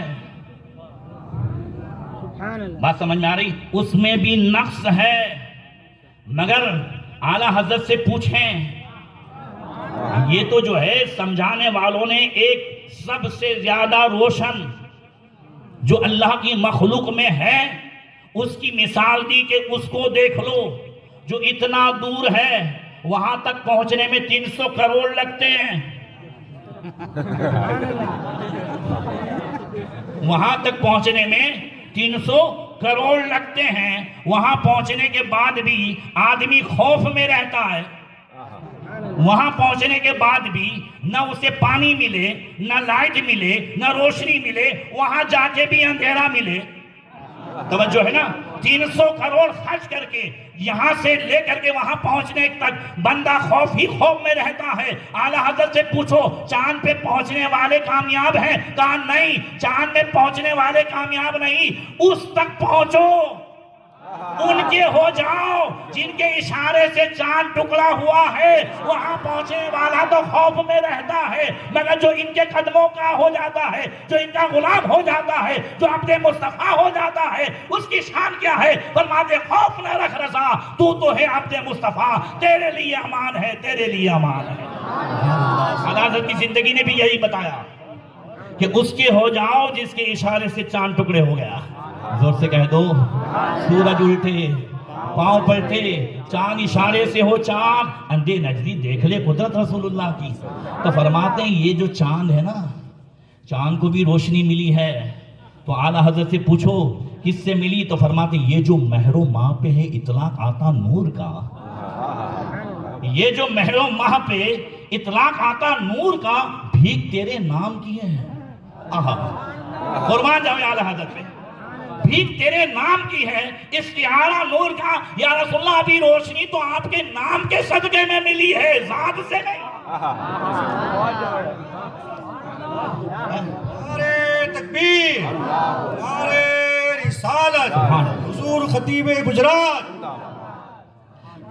بات سمجھ میں آ رہی؟ اس میں بھی نقص ہے. مگر اعلیٰ حضرت سے پوچھیں، یہ تو جو ہے سمجھانے والوں نے ایک سب سے زیادہ روشن جو اللہ کی مخلوق میں ہے اس کی مثال دی کہ اس کو دیکھ لو جو اتنا دور ہے، وہاں تک پہنچنے میں 300 کروڑ لگتے ہیں. وہاں تک پہنچنے میں 300 کروڑ لگتے ہیں. وہاں پہنچنے کے بعد بھی آدمی خوف میں رہتا ہے. وہاں پہنچنے کے بعد بھی نہ اسے پانی ملے، نہ لائٹ ملے، نہ روشنی ملے، وہاں جا کے بھی اندھیرا ملے. توجہ ہے نا؟ 300 کروڑ خرچ کر کے یہاں سے لے کر کے وہاں پہنچنے تک بندہ خوف ہی خوف میں رہتا ہے. اعلیٰ حضرت سے پوچھو چاند پہ پہنچنے والے کامیاب ہیں؟ کہا نہیں، چاند میں پہنچنے والے کامیاب نہیں، اس تک پہنچو، ان کے ہو جاؤ جن کے اشارے سے چاند ٹکڑا ہوا ہے. وہاں پہنچنے والا تو خوف میں رہتا ہے، مگر جو ان کے قدموں کا ہو جاتا ہے، جو ان کا غلام ہو جاتا ہے، جو عبد مصطفیٰ ہو جاتا ہے، اس کی شان کیا ہے؟ فرماتے خوف نہ رکھ رضا، تو ہے عبد مصطفیٰ، تیرے لیے امان ہے، تیرے لیے امان ہے. اعلیٰ حضرت کی زندگی نے بھی یہی بتایا کہ اس کے ہو جاؤ جس کے اشارے سے چاند ٹکڑے ہو گیا. زور سے کہہ دو سورج الٹے پاؤں پلٹے، چاند اشارے سے ہو چاند اندھے نجدی دیکھ لے قدرت رسول اللہ کی. تو فرماتے ہیں یہ جو چاند ہے نا، چاند کو بھی روشنی ملی ہے. تو اعلیٰ حضرت سے پوچھو کس سے ملی؟ تو فرماتے ہیں یہ جو مہر و ماہ پہ ہے اطلاق آتا نور کا، یہ جو مہر و ماہ پہ اطلاق آتا نور کا، بھیک تیرے نام کی ہے. قربان جاؤ اعلیٰ حضرت پہ، بھیک تیرے نام کی ہے، استعارہ نور کا. یا رسول اللہ ابھی روشنی تو آپ کے نام کے صدقے میں ملی ہے، ذات سے نہیں. نعرے تکبیر، نعرے رسالت، حضور خطیب گجرات.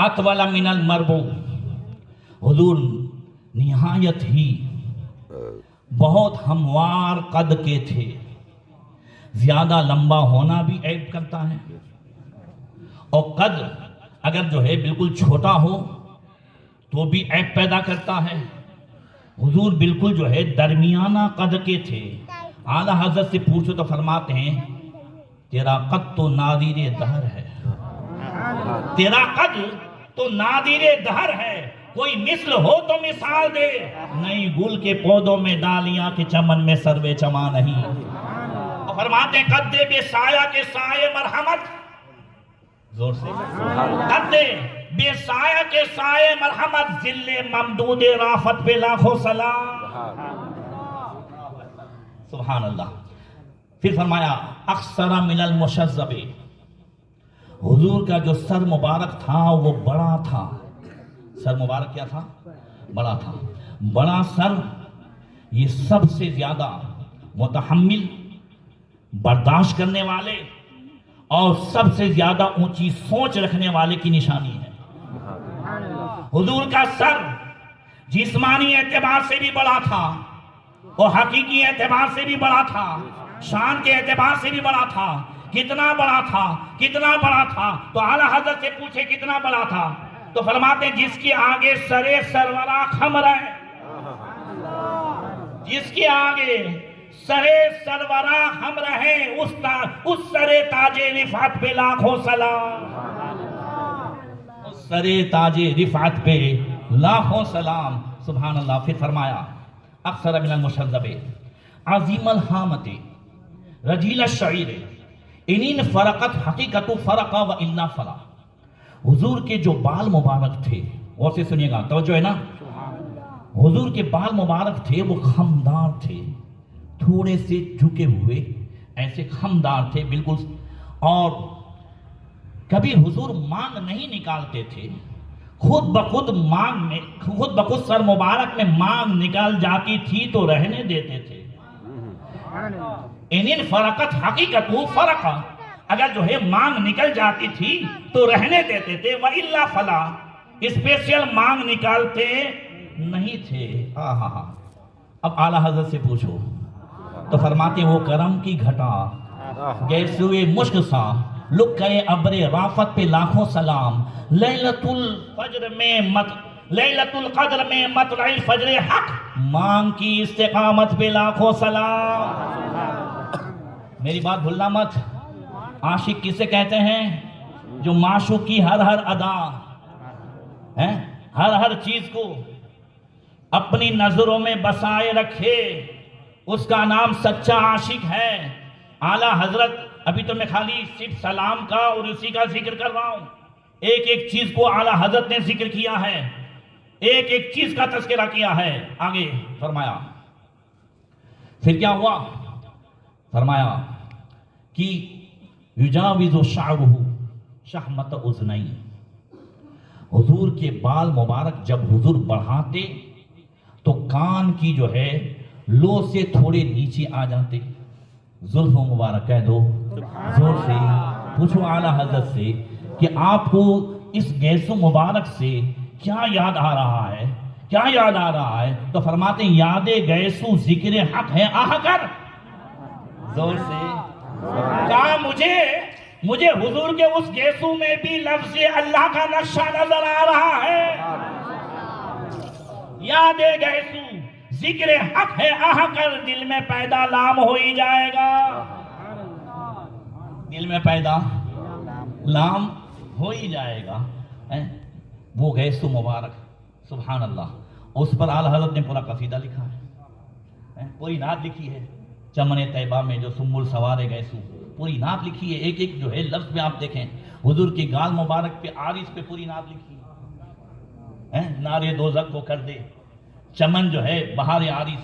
اطول من المربو، حضور نہایت ہی بہت ہموار قد کے تھے. زیادہ لمبا ہونا بھی عیب کرتا ہے، اور قد اگر جو ہے بالکل چھوٹا ہو تو بھی عیب پیدا کرتا ہے. حضور بالکل جو ہے درمیانہ قد کے تھے. اعلیٰ حضرت سے پوچھو تو فرماتے ہیں تیرا قد تو نادر دہر ہے، تیرا قد تو نادر دہر ہے، کوئی مثل ہو تو مثال دے، نہیں گل کے پودوں میں ڈالیاں کے چمن میں سروے چما نہیں. اور فرماتے ہیں قد بے سایہ کے سائے مرحمت، زور سے قد بے سایہ کے سائے مرحمت، ذل ممدود رافت پہ لاکھوں سلام. سبحان اللہ. پھر فرمایا اکثر من المشذب، حضور کا جو سر مبارک تھا وہ بڑا تھا. سر مبارک کیا تھا؟ بڑا تھا. بڑا سر یہ سب سے زیادہ متحمل، برداشت کرنے والے اور سب سے زیادہ اونچی سوچ رکھنے والے کی نشانی ہے. حضور کا سر جسمانی اعتبار سے بھی بڑا تھا اور حقیقی اعتبار سے بھی بڑا تھا، شان کے اعتبار سے بھی بڑا تھا. کتنا بڑا تھا؟ کتنا بڑا تھا؟ تو اعلیٰ حضرت سے پوچھے کتنا بڑا تھا؟ تو فرماتے ہیں جس کے آگے سرے سرورا خم رہے، جس کے آگے سرے سرورا ہم رہے، اس سرے تاج رفعت پہ لاکھوں سلام، اس سرے تاج رفعت پہ لاکھوں سلام. سبحان اللہ. پھر فرمایا اکثر من المشذب عظیم الحامت رجیل الشعیر انین فرقت حقیقت فرق و الا فلا. حضور کے جو بال مبارک تھے، غور سے سنیے گا، توجہ ہے نا، حضور کے بال مبارک تھے وہ خمدار تھے، تھوڑے سے جھکے ہوئے، ایسے خمدار تھے بالکل. اور کبھی حضور مانگ نہیں نکالتے تھے، خود بخود سر مبارک میں مانگ نکال جاتی تھی تو رہنے دیتے تھے. انین فرقت حقیقت فرق، اگر جو ہے مانگ نکل جاتی تھی تو رہنے دیتے تھے. وَإِلَّا فَلَا، اسپیشل مانگ نکالتے نہیں تھے. اب اعلیٰ حضرت سے پوچھو تو فرماتے وہ کرم کی گھٹا گیسوئے مشک سا لکھے ابر رافت پہ لاکھوں سلام. لیلۃ القدر میں مطلع الفجر حق، مانگ کی استقامت پہ لاکھوں سلام. میری بات بھولنا مت. عاشق کسے کہتے ہیں؟ جو معشوق کی ہر ادا، ہر چیز کو اپنی نظروں میں بسائے رکھے، اس کا نام سچا عاشق ہے. اعلیٰ حضرت، ابھی تو میں خالی صرف سلام کا اور اسی کا ذکر کر رہا ہوں، ایک ایک چیز کو اعلیٰ حضرت نے ذکر کیا ہے، ایک ایک چیز کا تذکرہ کیا ہے. آگے فرمایا پھر کیا ہوا؟ فرمایا کہ یجاوز شعرہ شحمت اذنی، حضور کے بال مبارک جب حضور بڑھاتے تو کان کی جو ہے لو سے تھوڑے نیچے آ جاتے. زلف مبارک کہہ دو زور سے, پوچھو اعلیٰ حضرت سے کہ آپ کو اس گیسو مبارک سے کیا یاد آ رہا ہے, کیا یاد آ رہا ہے؟ تو فرماتے ہیں یاد گیسو ذکر حق ہے آہ کر. زور سے کہا مجھے حضور کے اس گیسو میں بھی لفظ اللہ کا نقشہ نظر آ رہا ہے. یاد گیسو ذکر حق ہے آہ کر, دل میں پیدا لام ہو ہی جائے گا, دل میں پیدا لام ہو ہی جائے گا. وہ گیسو مبارک سبحان اللہ, اس پر اعلیٰ حضرت نے پورا قصیدہ لکھا ہے, پوری نعت لکھی ہے. چمن طیبہ میں جو سنبل سوار گیسو, پوری نعت لکھی ہے. ایک ایک جو ہے لفظ میں آپ دیکھیں, حضور کے گال مبارک پہ عارض پہ پوری نعت لکھی ہے. نارے دوزخ کو کر دے چمن جو ہے بہار عارض.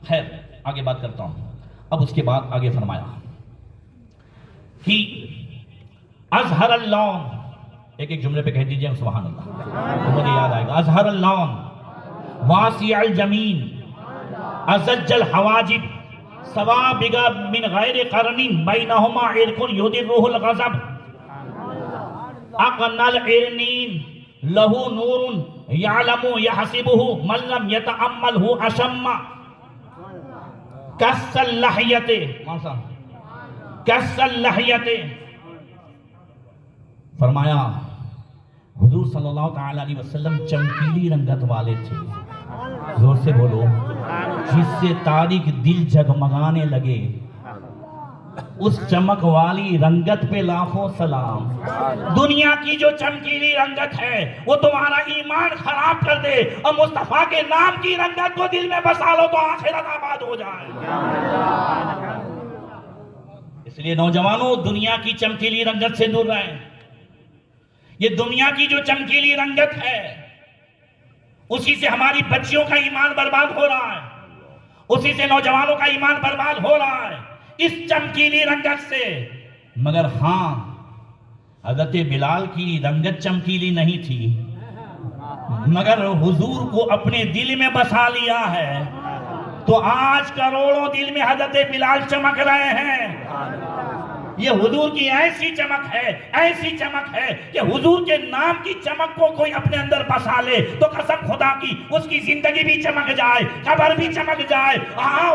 خیر آگے بات کرتا ہوں. اب اس کے بعد آگے فرمایا کہ اظہر اللون, ایک ایک جملے پہ کہہ دیجئے سبحان اللہ تو مجھے یاد آئے گا. اظہر اللون واسع الجمین ازج الحواجب سوابغ من غیر قرن بینہما عرق یدرہ الغضب اقن العرنین لہو نور یعلم یحسبہ من لم یتعملہ اشم کس اللحیت کس اللحیت. فرمایا حضور صلی اللہ تعالی علیہ وسلم چمکیلی رنگت والے تھے. زور سے بولو, جس سے تاریک دل جگمگانے لگے, اس چمک والی رنگت پہ لاکھوں سلام. دنیا کی جو چمکیلی رنگت ہے وہ تمہارا ایمان خراب کر دے, اور مصطفیٰ کے نام کی رنگت کو دل میں بسا لو تو آخرت آباد ہو جائے. اس لیے نوجوانوں دنیا کی چمکیلی رنگت سے دور رہیں. یہ دنیا کی جو چمکیلی رنگت ہے اسی سے ہماری بچیوں کا ایمان برباد ہو رہا ہے, اسی سے نوجوانوں کا ایمان برباد ہو رہا ہے, اس چمکیلی رنگت سے. مگر ہاں حضرت بلال کی رنگت چمکیلی نہیں تھی, مگر حضور کو اپنے دل میں بسا لیا ہے تو آج کروڑوں دل میں حضرت بلال چمک رہے ہیں. یہ حضور کی ایسی چمک ہے, ایسی چمک ہے کہ حضور کے نام کی چمک کو کوئی اپنے اندر بسا لے تو قسم خدا کی اس کی زندگی بھی چمک جائے, قبر بھی چمک جائے,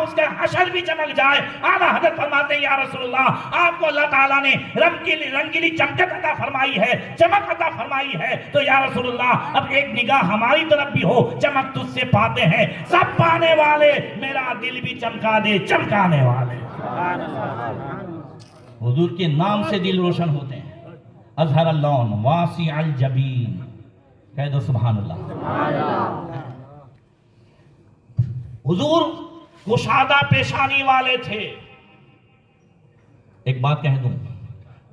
اس کا حشر بھی چمک جائے. اعلیٰ حضرت فرماتے ہیں یا رسول اللہ آپ کو اللہ تعالیٰ نے رنگیلی چمکت عطا فرمائی ہے, چمک عطا فرمائی ہے, تو یا رسول اللہ اب ایک نگاہ ہماری طرف بھی ہو, چمک تجھ سے پاتے ہیں سب پانے والے, میرا دل بھی چمکا دے چمکانے والے. حضور کے نام سے دل روشن ہوتے ہیں. اظہر اللون واسع الجبین, کہہ دو سبحان اللہ. حضور کشادہ پیشانی والے تھے. ایک بات کہہ دوں,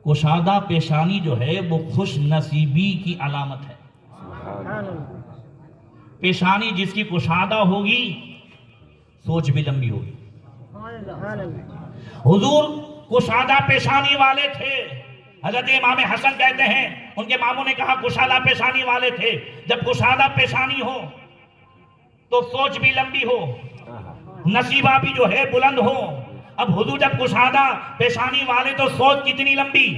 کشادہ پیشانی جو ہے وہ خوش نصیبی کی علامت ہے. پیشانی جس کی کشادہ ہوگی سوچ بھی لمبی ہوگی. حضور کشادہ پیشانی والے تھے. حضرت امام حسن کہتے ہیں ان کے ماموں نے کہا کشادہ پیشانی والے تھے. جب کشادہ پیشانی ہو تو سوچ بھی لمبی ہو, نصیبہ بھی جو ہے بلند ہو. اب حضور جب کشادہ پیشانی والے تو سوچ کتنی لمبی,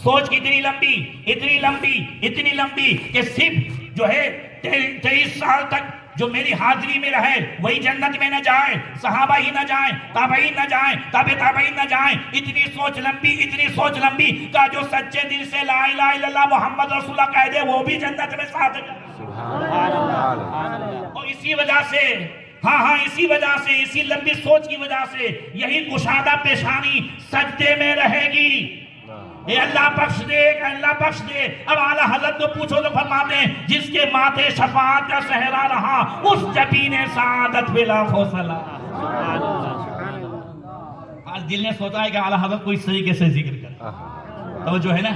سوچ کتنی لمبی, اتنی لمبی, اتنی لمبی کہ صرف جو ہے 23 سال تک جو میری حاضری میں رہے وہی جنت میں نہ جائیں, صحابہ ہی نہ جائیں, تابعین نہ جائیں, تابعین نہ جائیں. اتنی سوچ لمبی, اتنی سوچ لمبی کہ جو سچے دل سے لا الہ الا اللہ محمد رسول اللہ کہہ دے وہ بھی جنت میں ساتھ جائے. اور اسی وجہ سے اسی وجہ سے, اسی لمبی سوچ کی وجہ سے یہی کشادہ پیشانی سجدے میں رہے گی. اے اللہ بخش دے, اللہ بخش دے. اب اعلیٰ حضرت کو پوچھو تو فرماتے ہیں جس کے ماتھے شفاعت کا صحرا رہا اس جبین سعادت بلا فوصلہ. آج دل نے سوچا ہے کہ اعلیٰ حضرت کو اس طریقے سے ذکر کرے, تو جو ہے نا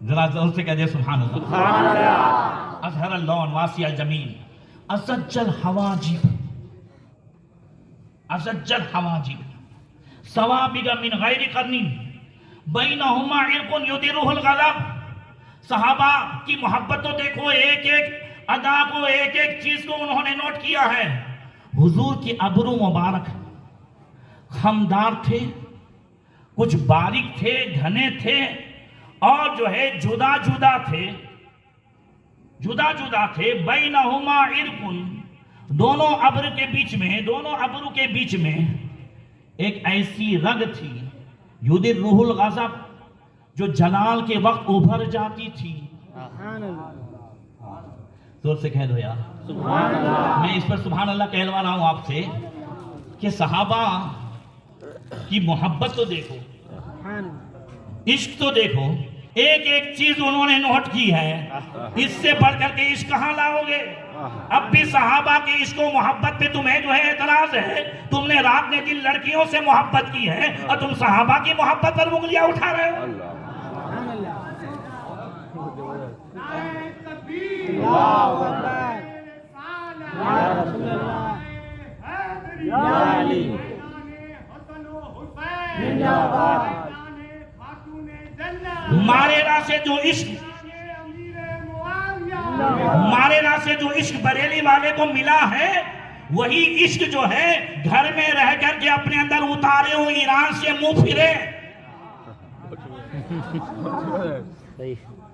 ذرا زور سے کہہ دے سبحان اللہ. اظہر اللون واسع الجمین ازج الحواجب, ازج الحواجب سوابغ من غیر قرن بینہما عرق یدرہ الغضب صحابہ کی محبت تو دیکھو، ایک ایک ادا کو، ایک ایک چیز کو انہوں نے نوٹ کیا ہے۔ حضور کی ابرو مبارک خمدار تھے، کچھ باریک تھے، گھنے تھے، اور جو ہے جدا جدا تھے، جدا جدا تھے۔ بینہما عرق، دونوں ابر کے بیچ میں، دونوں ابرو کے بیچ میں ایک ایسی رگ تھی، یدرہ الغضب، جو جلال کے وقت ابھر جاتی تھی۔ زور سے کہہ دو یار سبحان اللہ۔ میں اس پر سبحان اللہ کہلوا رہا ہوں آپ سے کہ صحابہ کی محبت تو دیکھو، عشق تو دیکھو، ایک ایک چیز انہوں نے نوٹ کی ہے۔ اس سے بڑھ کر کے عشق کہاں لاؤ گے؟ اب بھی صحابہ کے عشق و محبت پہ تمہیں جو ہے اعتراض ہے، تم نے رات نے دن لڑکیوں سے محبت کی ہے اور تم صحابہ کی محبت پر انگلیاں اٹھا رہے ہو۔ ماریرا سے جو عشق، ماریرا سے جو عشق بریلی والے کو ملا ہے، وہی عشق جو ہے گھر میں رہ کر کے اپنے اندر اتارے ہو، ایران سے منہ پھرے۔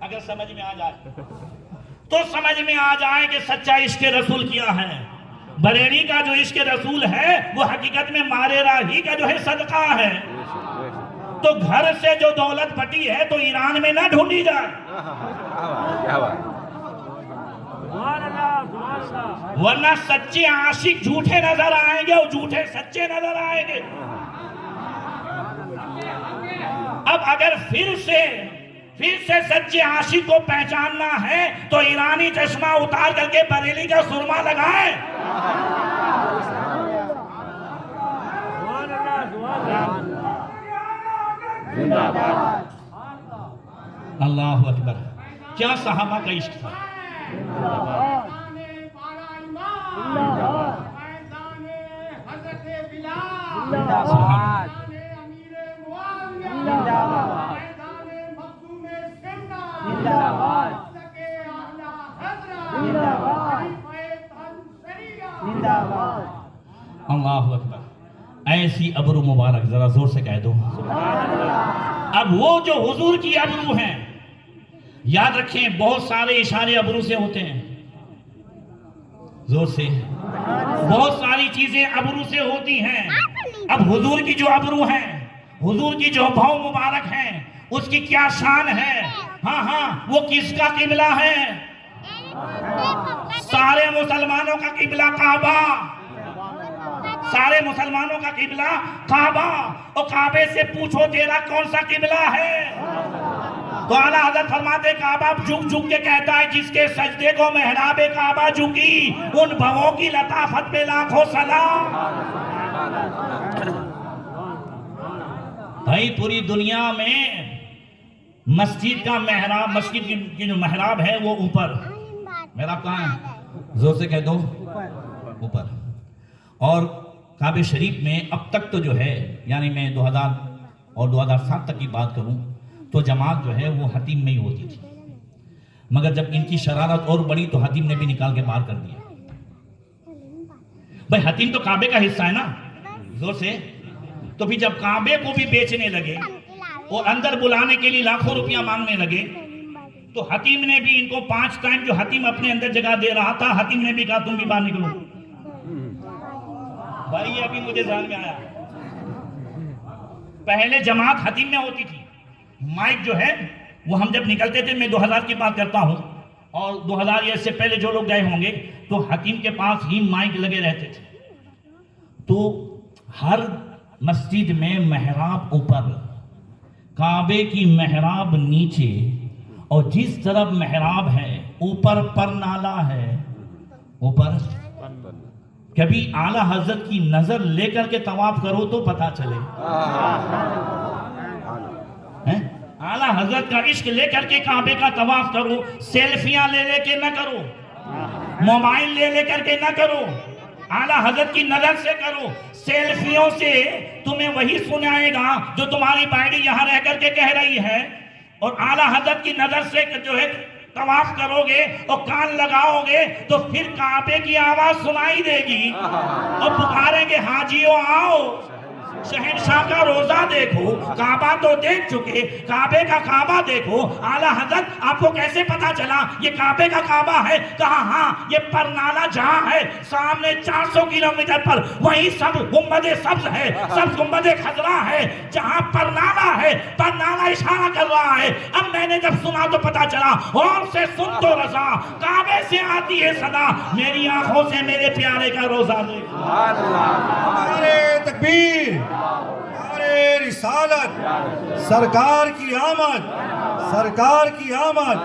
اگر سمجھ میں آ جائے تو سمجھ میں آ جائے کہ سچا عشق رسول کیا ہے۔ بریلی کا جو عشق رسول ہے وہ حقیقت میں ماریرا ہی کا جو ہے صدقہ ہے۔ تو گھر سے جو دولت پٹی ہے تو ایران میں نہ ڈھونڈی جائے، ورنہ سچے عاشق جھوٹے نظر آئیں گے اور جھوٹے سچے نظر آئیں گے۔ اب اگر پھر سے سچے عاشق کو پہچاننا ہے تو ایرانی چشمہ اتار کر کے بریلی کا سرما لگائیں۔ اللہ اکبر، کیا صحابہ کا عشق تھا۔ اللہ اکبر، ایسی ابرو مبارک، ذرا زور سے کہہ دو۔ اب وہ جو حضور کی ابرو ہیں، یاد رکھیں بہت سارے اشارے ابرو سے ہوتے ہیں، زور سے، بہت ساری چیزیں ابرو سے ہوتی ہیں۔ اب حضور کی جو ابرو ہیں، حضور کی جو بھو مبارک ہیں، اس کی کیا شان ہے؟ ہاں وہ کس کا قبلہ ہے؟ سارے مسلمانوں کا قبلہ کعبہ، سارے مسلمانوں کا قبلہ کعبہ۔ اور کعبے سے پوچھو تیرا کون سا قبلہ ہے؟ تو اعلیٰ حضرت فرماتے کعبہ جھک جھک کے کہتا ہے جس کے سجدے کو محراب کعبہ جھکی، ان بھووں کی لطافت پہ لاکھوں سلام۔ بھائی پوری دنیا میں مسجد کا محراب، مسجد کی جو محراب ہے وہ اوپر، محراب کہاں ہے؟ زور سے کہہ دو، اوپر۔ اور کعبہ شریف میں اب تک تو جو ہے، یعنی میں 2000 اور 2007 تک کی بات کروں تو جماعت جو ہے وہ حتیم میں ہی ہوتی تھی، مگر جب ان کی شرارت اور بڑی تو حتیم نے بھی نکال کے باہر کر دیا۔ بھائی حتیم تو کعبے کا حصہ ہے نا، زور سے۔ تو بھی جب کعبے کو بھی بیچنے لگے اور اندر بلانے کے لیے لاکھوں روپیہ مانگنے لگے تو حتیم نے بھی ان کو 5 ٹائم جو حتیم اپنے اندر جگہ دے رہا تھا، حتیم نے بھی کہا تم بھی باہر نکلو۔ بھائی یہ ابھی مجھے ذہن میں آیا، پہلے جماعت حتیم میں ہوتی تھی، مائک جو ہے وہ ہم جب نکلتے تھے، میں 2000 کی بات کرتا ہوں، اور 2000 یا اس سے پہلے جو لوگ گئے ہوں گے تو حتیم کے پاس ہی مائک لگے رہتے تھے۔ تو ہر مسجد میں محراب اوپر، کعبے کی محراب نیچے، اور جس طرف محراب ہے اوپر پر نالا ہے، اوپر کبھی اعلیٰ حضرت کی نظر لے کر کے طواف کرو تو پتا چلے، اعلیٰ حضرت کا عشق لے کر کے کعبے کا طواف کرو، سیلفیاں لے لے کے نہ کرو، موبائل لے لے کر کے نہ کرو، اعلیٰ حضرت کی نظر سے کرو۔ سیلفیوں سے تمہیں وہی سنائے گا جو تمہاری بائیڈی یہاں رہ کر کے کہہ رہی ہے اور اعلیٰ حضرت کی نظر سے جو ہے طواف کرو گے اور کان لگاؤ گے تو پھر کعبے کی آواز سنائی دے گی اور پکاریں گے حاجیوں آؤ، شہنشاہ کا روزہ دیکھو، کعبہ تو دیکھ چکے، کعبے کا کعبہ دیکھو۔ اعلیٰ حضرت آپ کو کیسے پتا چلا یہ کعبے کا کعبہ ہے؟ کہا ہاں یہ پرنالہ جہاں ہے سامنے 400 کلومیٹر پر وہیں گنبد سبز ہے، سبز گنبد خضرا ہے، جہاں پرنالہ ہے، پرنالہ اشارہ کر رہا ہے۔ اب میں نے جب سنا تو پتا چلا اور سے سن تو رضا، کعبے سے آتی ہے صدا، میری آنکھوں سے میرے پیارے کا روزہ دیکھو۔ نعرے تکبیر، نعرے رسالت، سرکار کی آمد، سرکار کی آمد۔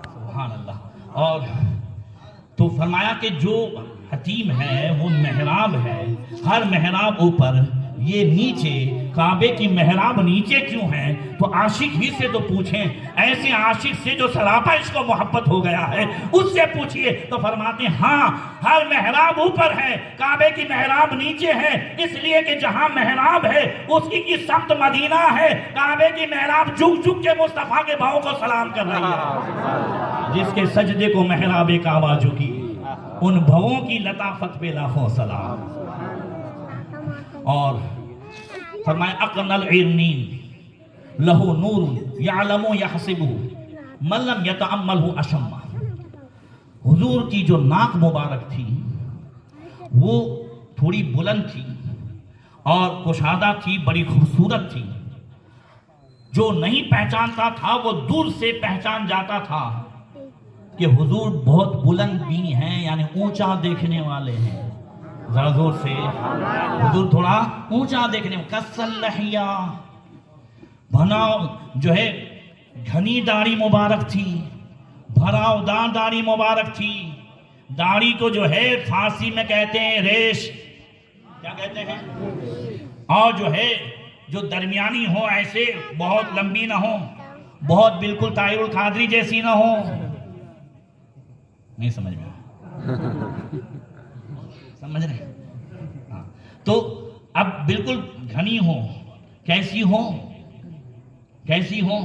سبحان اللہ۔ اور تو فرمایا کہ جو حتیم ہے وہ محراب ہے، ہر محراب اوپر، یہ نیچے، کعبے کی محراب نیچے کیوں ہے؟ تو عاشق ہی سے تو پوچھیں، ایسے عاشق سے جو سراپا عشق و محبت ہو گیا ہے اس سے پوچھئے تو فرماتے ہیں ہاں ہر محراب اوپر ہے، کعبے کی محراب نیچے ہے، اس لیے کہ جہاں محراب ہے اس کی سمت مدینہ ہے، کعبے کی محراب جھک جھک کے مصطفیٰ کے بھاؤں کو سلام کر رہی ہے۔ جس کے سجدے کو محراب کعبہ جھکی، ان بھووں کی لطافت پہ لاکھوں سلام۔ اور فرمایا اقن العرنین لہو نور یعلم یحسبہ من لم یتعملہ اشمہ۔ حضور کی جو ناک مبارک تھی وہ تھوڑی بلند تھی اور کشادہ تھی، بڑی خوبصورت تھی، جو نہیں پہچانتا تھا وہ دور سے پہچان جاتا تھا کہ حضور بہت بلند بھی ہیں، یعنی اونچا دیکھنے والے ہیں۔ ذرا زور سے، حضور تھوڑا اونچا دیکھنے، کسل لحیہ، بھناؤ جو ہے گھنی داڑھی مبارک تھی، بھراؤ دار داڑھی مبارک تھی۔ داڑھی کو جو ہے فارسی میں کہتے ہیں ریش، کیا کہتے ہیں؟ اور جو ہے جو درمیانی ہو، ایسے بہت لمبی نہ ہو، بہت بالکل طاہر القادری جیسی نہ ہو۔ نہیں سمجھ میں؟ سمجھ رہے ہیں؟ ہاں تو اب بالکل گھنی ہو، کیسی ہو؟ کیسی ہو؟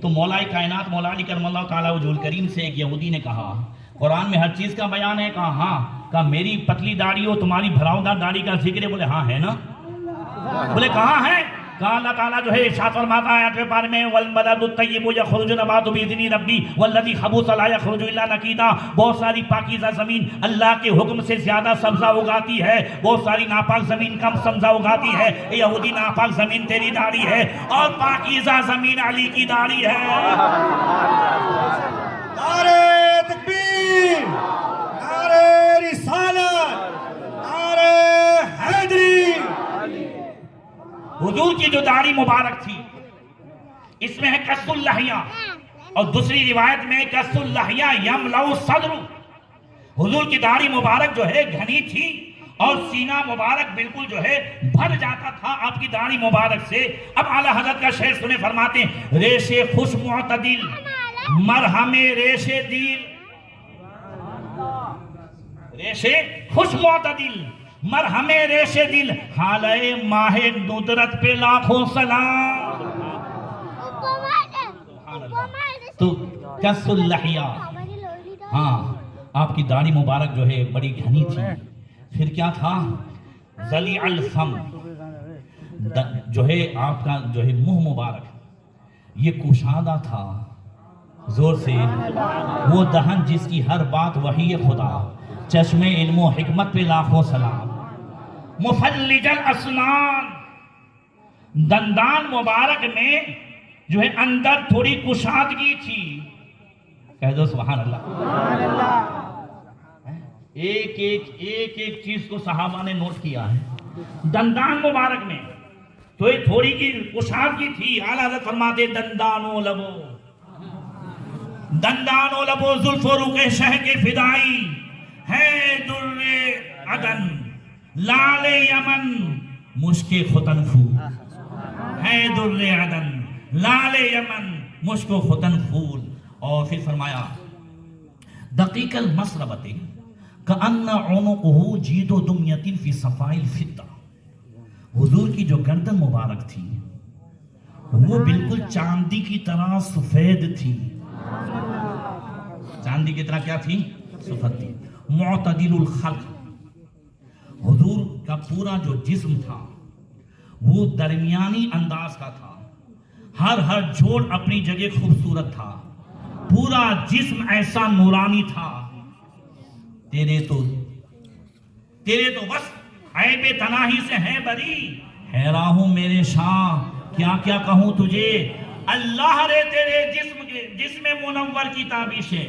تو مولا کائنات مولا علی کرم اللہ تعالیٰ وجہ الکریم سے ایک یہودی نے کہا، قرآن میں ہر چیز کا بیان ہے، کہا ہاں، کہا میری پتلی داڑھی ہو، تمہاری بھراؤدار داڑھی کا ذکر ہے؟ بولے ہاں ہے نا۔ بولے کہاں ہے؟ کہا اللہ تعالیٰ جو ہے ارشاد فرماتا ہے آیت کے بارے میں والبلد الطیب یخرج نباتہ باذن ربی والذی خبث لا یخرج الا نکیدا۔ بہت ساری پاکیزہ زمین اللہ کے حکم سے زیادہ سبزہ اگاتی ہے، بہت ساری ناپاک زمین کم سبزہ اگاتی ہے۔ اے یہودی، ناپاک زمین تیری داڑھی ہے اور پاکیزہ زمین علی کی داڑھی ہے۔ نعرے تکبیر، نعرے رسالت، نعرے حیدری۔ حضور کی جو داڑھی مبارک تھی اس میں ہے کس اللحیہ، اور دوسری روایت میں کس اللحیہ یملأ الصدر۔ حضور کی داڑھی مبارک جو ہے گھنی تھی اور سینہ مبارک بالکل جو ہے بھر جاتا تھا آپ کی داڑھی مبارک سے۔ اب اعلیٰ حضرت کا شعر سنے، فرماتے ہیں ریش خوش معتدل مرہم ریش دل، ریش خوش معتدل مرہم ریش دل، حالے ماہ ندرت پہ لاکھوں سلام۔ تو کس اللحیہ، ہاں آپ کی داڑھی مبارک جو ہے بڑی گھنی تھی، پھر کیا تھا؟ ذلیع الفم، جو ہے آپ کا جو ہے منہ مبارک یہ کشادہ تھا، زور سے، وہ دہن جس کی ہر بات وحی خدا، چشم علم و حکمت پہ لاکھوں سلام۔ مفلج الاسنان، دندان مبارک میں جو ہے اندر تھوڑی کشادگی تھی، کہہ دو سبحان اللہ۔ ایک ایک چیز کو صحابہ نے نوٹ کیا ہے، دندان مبارک میں تو یہ تھوڑی کی کشادگی تھی۔ اعلیٰ حضرت فرماتے دندانو لبو، دندانو لبو زلف و رخ شہ کے فدائی ہے در عدن، لال یمن مشک ختن پھول ہے در عدن، لال یمن مشک ختن پھول۔ اور پھر فرمایا دقیق المسربت کأن عنقہ جید و دمیت فی صفائی الفدہ۔ حضور کی جو گردن مبارک تھی وہ بالکل چاندی کی طرح سفید تھی. چاندی کی طرح کیا تھی؟ سفید تھی. معتدل الخلق، حضور کا پورا جو جسم تھا وہ درمیانی انداز کا تھا. ہر جوڑ اپنی جگہ خوبصورت تھا. پورا جسم ایسا نورانی تھا. تیرے تو بس عیب تناہی سے ہے بری. حیران ہوں میرے شاہ، کیا کیا کہوں تجھے. اللہ رے تیرے جسم منور کی تابش ہے.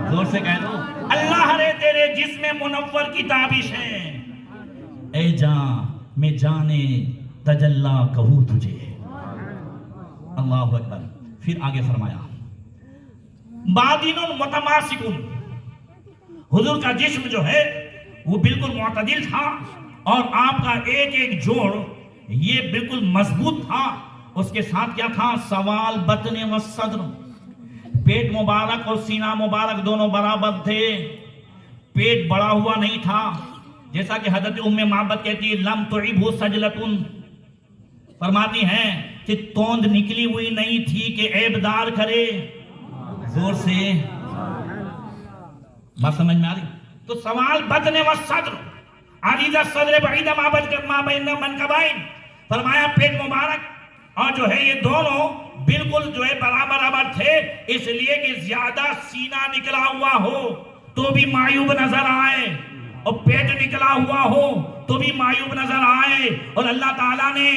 زور سے کہہ دو، اللہ رے تیرے جسم منور کی تابش ہے. اے جان میں جانے تجلا کہوں تجھے. اللہ اکبر. پھر آگے فرمایا بادن متماسکن، حضور کا جسم جو ہے وہ بالکل معتدل تھا اور آپ کا ایک ایک جوڑ یہ بالکل مضبوط تھا. اس کے ساتھ کیا تھا؟ سوال بطن و صدر، پیٹ مبارک اور سینہ مبارک دونوں برابر تھے. پیٹ بڑا ہوا نہیں تھا، جیسا کہ حضرت ام معبد کہتی ہے لم تعبہ سجلتن، فرماتی ہیں کہ توند نکلی ہوئی نہیں تھی کہ عیب دار کرے. زور سے بات سمجھ میں آ رہی؟ تو سوال بطن و صدر، عریض صدر بعید ما بین منکبین، فرمایا پیٹ مبارک اور جو ہے یہ دونوں بالکل جو ہے برابر تھے، اس لیے کہ زیادہ سینہ نکلا ہوا ہو تو بھی معیوب نظر آئے اور پیٹ نکلا ہوا ہو تو بھی معیوب نظر آئے. اور اللہ تعالیٰ نے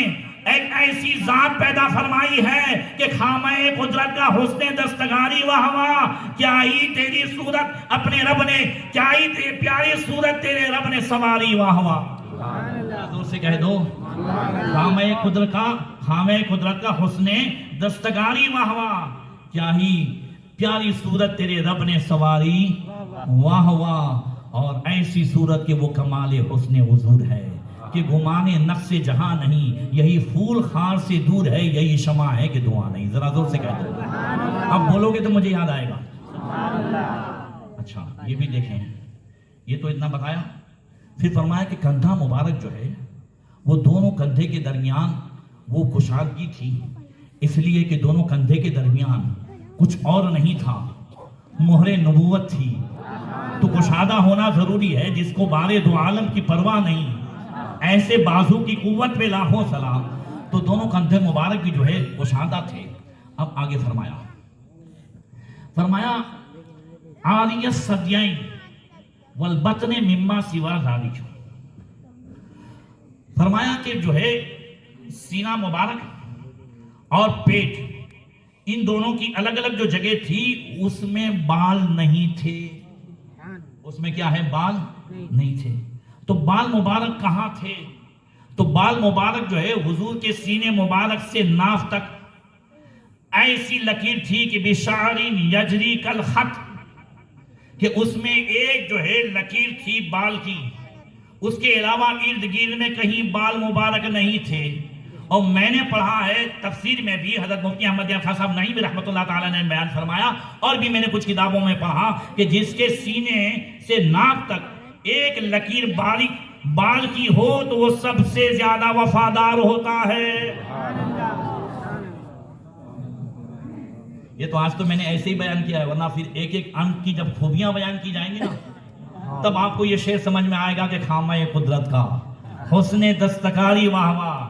ایک ایسی ذات پیدا فرمائی ہے کہ خامہ قدرت کا حسن دستکاری و ہوا، کیا ہی تیری صورت اپنے رب نے، کیا ہی پیاری صورت تیرے رب نے سواری و ہوا. دور سے کہہ دو، خامہ قدرت کا حسن دستکاری و ہوا، کیا ہی پیاری صورت تیرے رب نے سواری و ہوا. اور ایسی صورت کہ وہ کمال حسن حضور ہے کہ گمان نقص جہاں نہیں، یہی پھول خار سے دور ہے، یہی شمع ہے کہ دعا نہیں. ذرا زور سے کہہ دو، اب بولو گے تو مجھے یاد آئے گا. اچھا یہ بھی دیکھیں، یہ تو اتنا بتایا. پھر فرمایا کہ کندھا مبارک جو ہے وہ دونوں کندھے کے درمیان وہ کشادگی تھی، اس لیے کہ دونوں کندھے کے درمیان کچھ اور نہیں تھا، مہر نبوت تھی. تو کشادہ ہونا ضروری ہے، جس کو بارے دو عالم کی پرواہ نہیں، ایسے بازو کی قوت پہ لاکھوں سلام. تو دونوں کندھے مبارک بھی جو ہے کشادہ تھے. اب آگے فرمایا عاریہ الثدیین والبطن مما سوا ذالک، فرمایا کہ جو ہے سینہ مبارک اور پیٹ، ان دونوں کی الگ الگ جو جگہ تھی اس میں بال نہیں تھے. اس میں کیا ہے؟ بال نہیں تھے. تو بال مبارک کہاں تھے؟ تو بال مبارک جو ہے حضور کے سینے مبارک سے ناف تک ایسی لکیر تھی کہ بشعر یجری کالخط، کہ اس میں ایک جو ہے لکیر تھی بال کی، اس کے علاوہ ارد گرد میں کہیں بال مبارک نہیں تھے. اور میں نے پڑھا ہے تفسیر میں بھی، حضرت مفتی احمد خان صاحب نعیم رحمۃ اللہ تعالیٰ نے بیان فرمایا، اور بھی میں نے کچھ کتابوں میں پڑھا کہ جس کے سینے سے ناک تک ایک لکیر باریک بال کی ہو تو وہ سب سے زیادہ وفادار ہوتا ہے. یہ تو آج تو میں نے ایسے ہی بیان کیا ہے، ورنہ پھر ایک ایک انگ کی جب خوبیاں بیان کی جائیں گی نا، تب آپ کو یہ شعر سمجھ میں آئے گا کہ خامہ قدرت کا حسن دستکاری واہ واہ،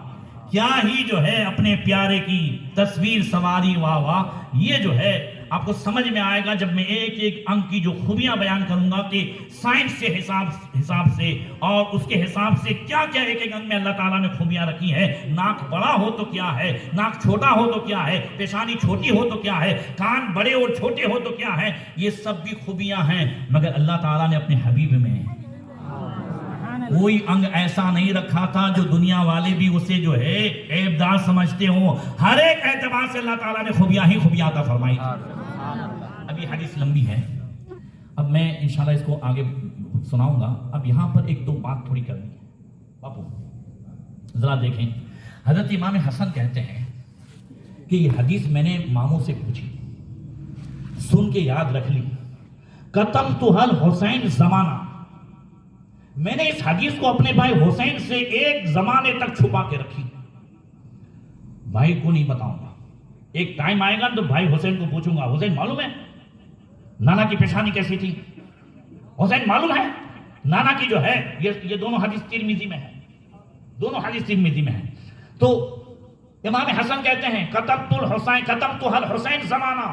کیا ہی جو ہے اپنے پیارے کی تصویر سواری واہ واہ. یہ جو ہے آپ کو سمجھ میں آئے گا جب میں ایک ایک انگ کی جو خوبیاں بیان کروں گا کہ سائنس سے حساب سے اور اس کے حساب سے کیا کیا ایک ایک انگ میں اللہ تعالیٰ نے خوبیاں رکھی ہیں. ناک بڑا ہو تو کیا ہے، ناک چھوٹا ہو تو کیا ہے، پیشانی چھوٹی ہو تو کیا ہے، کان بڑے اور چھوٹے ہو تو کیا ہے، یہ سب بھی خوبیاں ہیں. مگر اللہ تعالیٰ نے اپنے حبیب میں کوئی انگ ایسا نہیں رکھا تھا جو دنیا والے بھی اسے جو ہے عیب دار سمجھتے ہوں. ہر ایک اعتبار سے اللہ تعالیٰ نے خوبیاں ہی خوبیاں عطا فرمائی. اب یہ حدیث لمبی ہے، اب میں انشاءاللہ اس کو آگے سناؤں گا. اب یہاں پر ایک دو بات تھوڑی کرنی ہے. باپو ذرا دیکھیں، حضرت امام حسن کہتے ہیں کہ یہ حدیث میں نے ماموں سے پوچھی، سن کے یاد رکھ لی. قتلتها الحسین زمانہ، میں نے اس حدیث کو اپنے بھائی حسین سے ایک زمانے تک چھپا کے رکھی. بھائی کو نہیں بتاؤں گا. ایک ٹائم آئے گا تو بھائی حسین کو پوچھوں گا, حسین معلوم ہے نانا کی پیشانی کیسی تھی؟ حسین معلوم ہے نانا کی جو ہے, یہ دونوں حدیث ترمذی میں ہے, دونوں حدیث ترمذی میں ہیں. تو امام حسن کہتے ہیں کتبت الحسین زمانہ,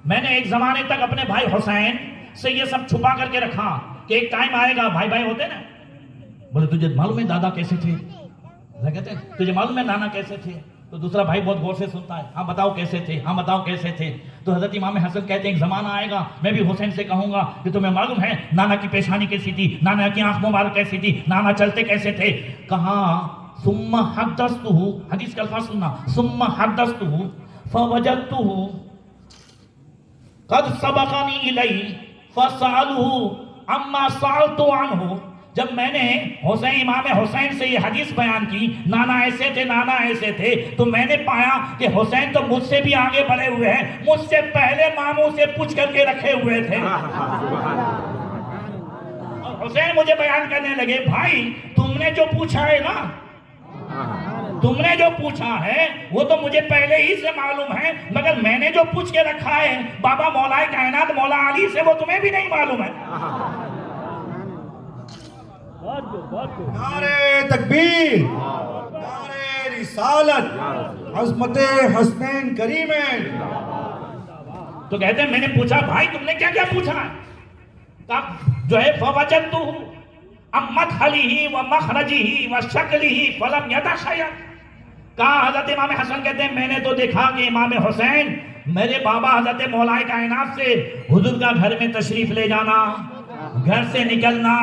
میں نے ایک زمانے تک اپنے بھائی حسین سے یہ سب چھپا کر کے رکھا کہ ایک ٹائم آئے گا. بھائی بھائی ہوتے نا, بولے تجھے معلوم ہے دادا کیسے تھے؟ کہتے ہیں تجھے معلوم ہے نانا کیسے تھے؟ تو دوسرا بھائی بہت غور سے سنتا ہے, ہاں بتاؤ کیسے تھے, ہاں بتاؤ کیسے تھے. تو حضرت امام حسن کہتے ہیں ایک زمانہ آئے گا میں بھی حسین سے کہوں گا کہ تمہیں معلوم ہے نانا کی پیشانی کیسی تھی, نانا کی آنکھ مبارک کیسی تھی, نانا چلتے کیسے تھے. کہاں ثم حدثته, حدیث کا الفاظ سننا, ثم حدثته فوجدته قد سبقني الیہ فسألہ عما سألت عنہ. جب میں نے امام حسین سے یہ حدیث بیان کی, نانا ایسے تھے نانا ایسے تھے, تو میں نے پایا کہ حسین تو مجھ سے بھی آگے بڑھے ہوئے ہیں, مجھ سے پہلے ماموں سے پوچھ کر کے رکھے ہوئے تھے. اور حسین مجھے بیان کرنے لگے, بھائی تم نے جو پوچھا ہے نا, تم نے جو پوچھا ہے وہ تو مجھے پہلے ہی سے معلوم ہے, مگر میں نے جو پوچھ کے رکھا ہے بابا مولا کائنات مولا علی سے, وہ تمہیں بھی نہیں معلوم ہے. نعرہ تکبیر, نعرہ رسالت, عظمت حسنین کریمین. تو کہتے ہیں میں نے پوچھا بھائی تم نے کیا کیا پوچھا ہے؟ تب جو ہے فوجدتہ ام مدخلہ و مخرجہ و شکلہ فلم یتخیر. کہا حضرت امام حسن کہتے ہیں میں نے تو دیکھا کہ امام حسین میرے بابا حضرت مولا کائنات سے حضور کا گھر میں تشریف لے جانا, گھر سے نکلنا,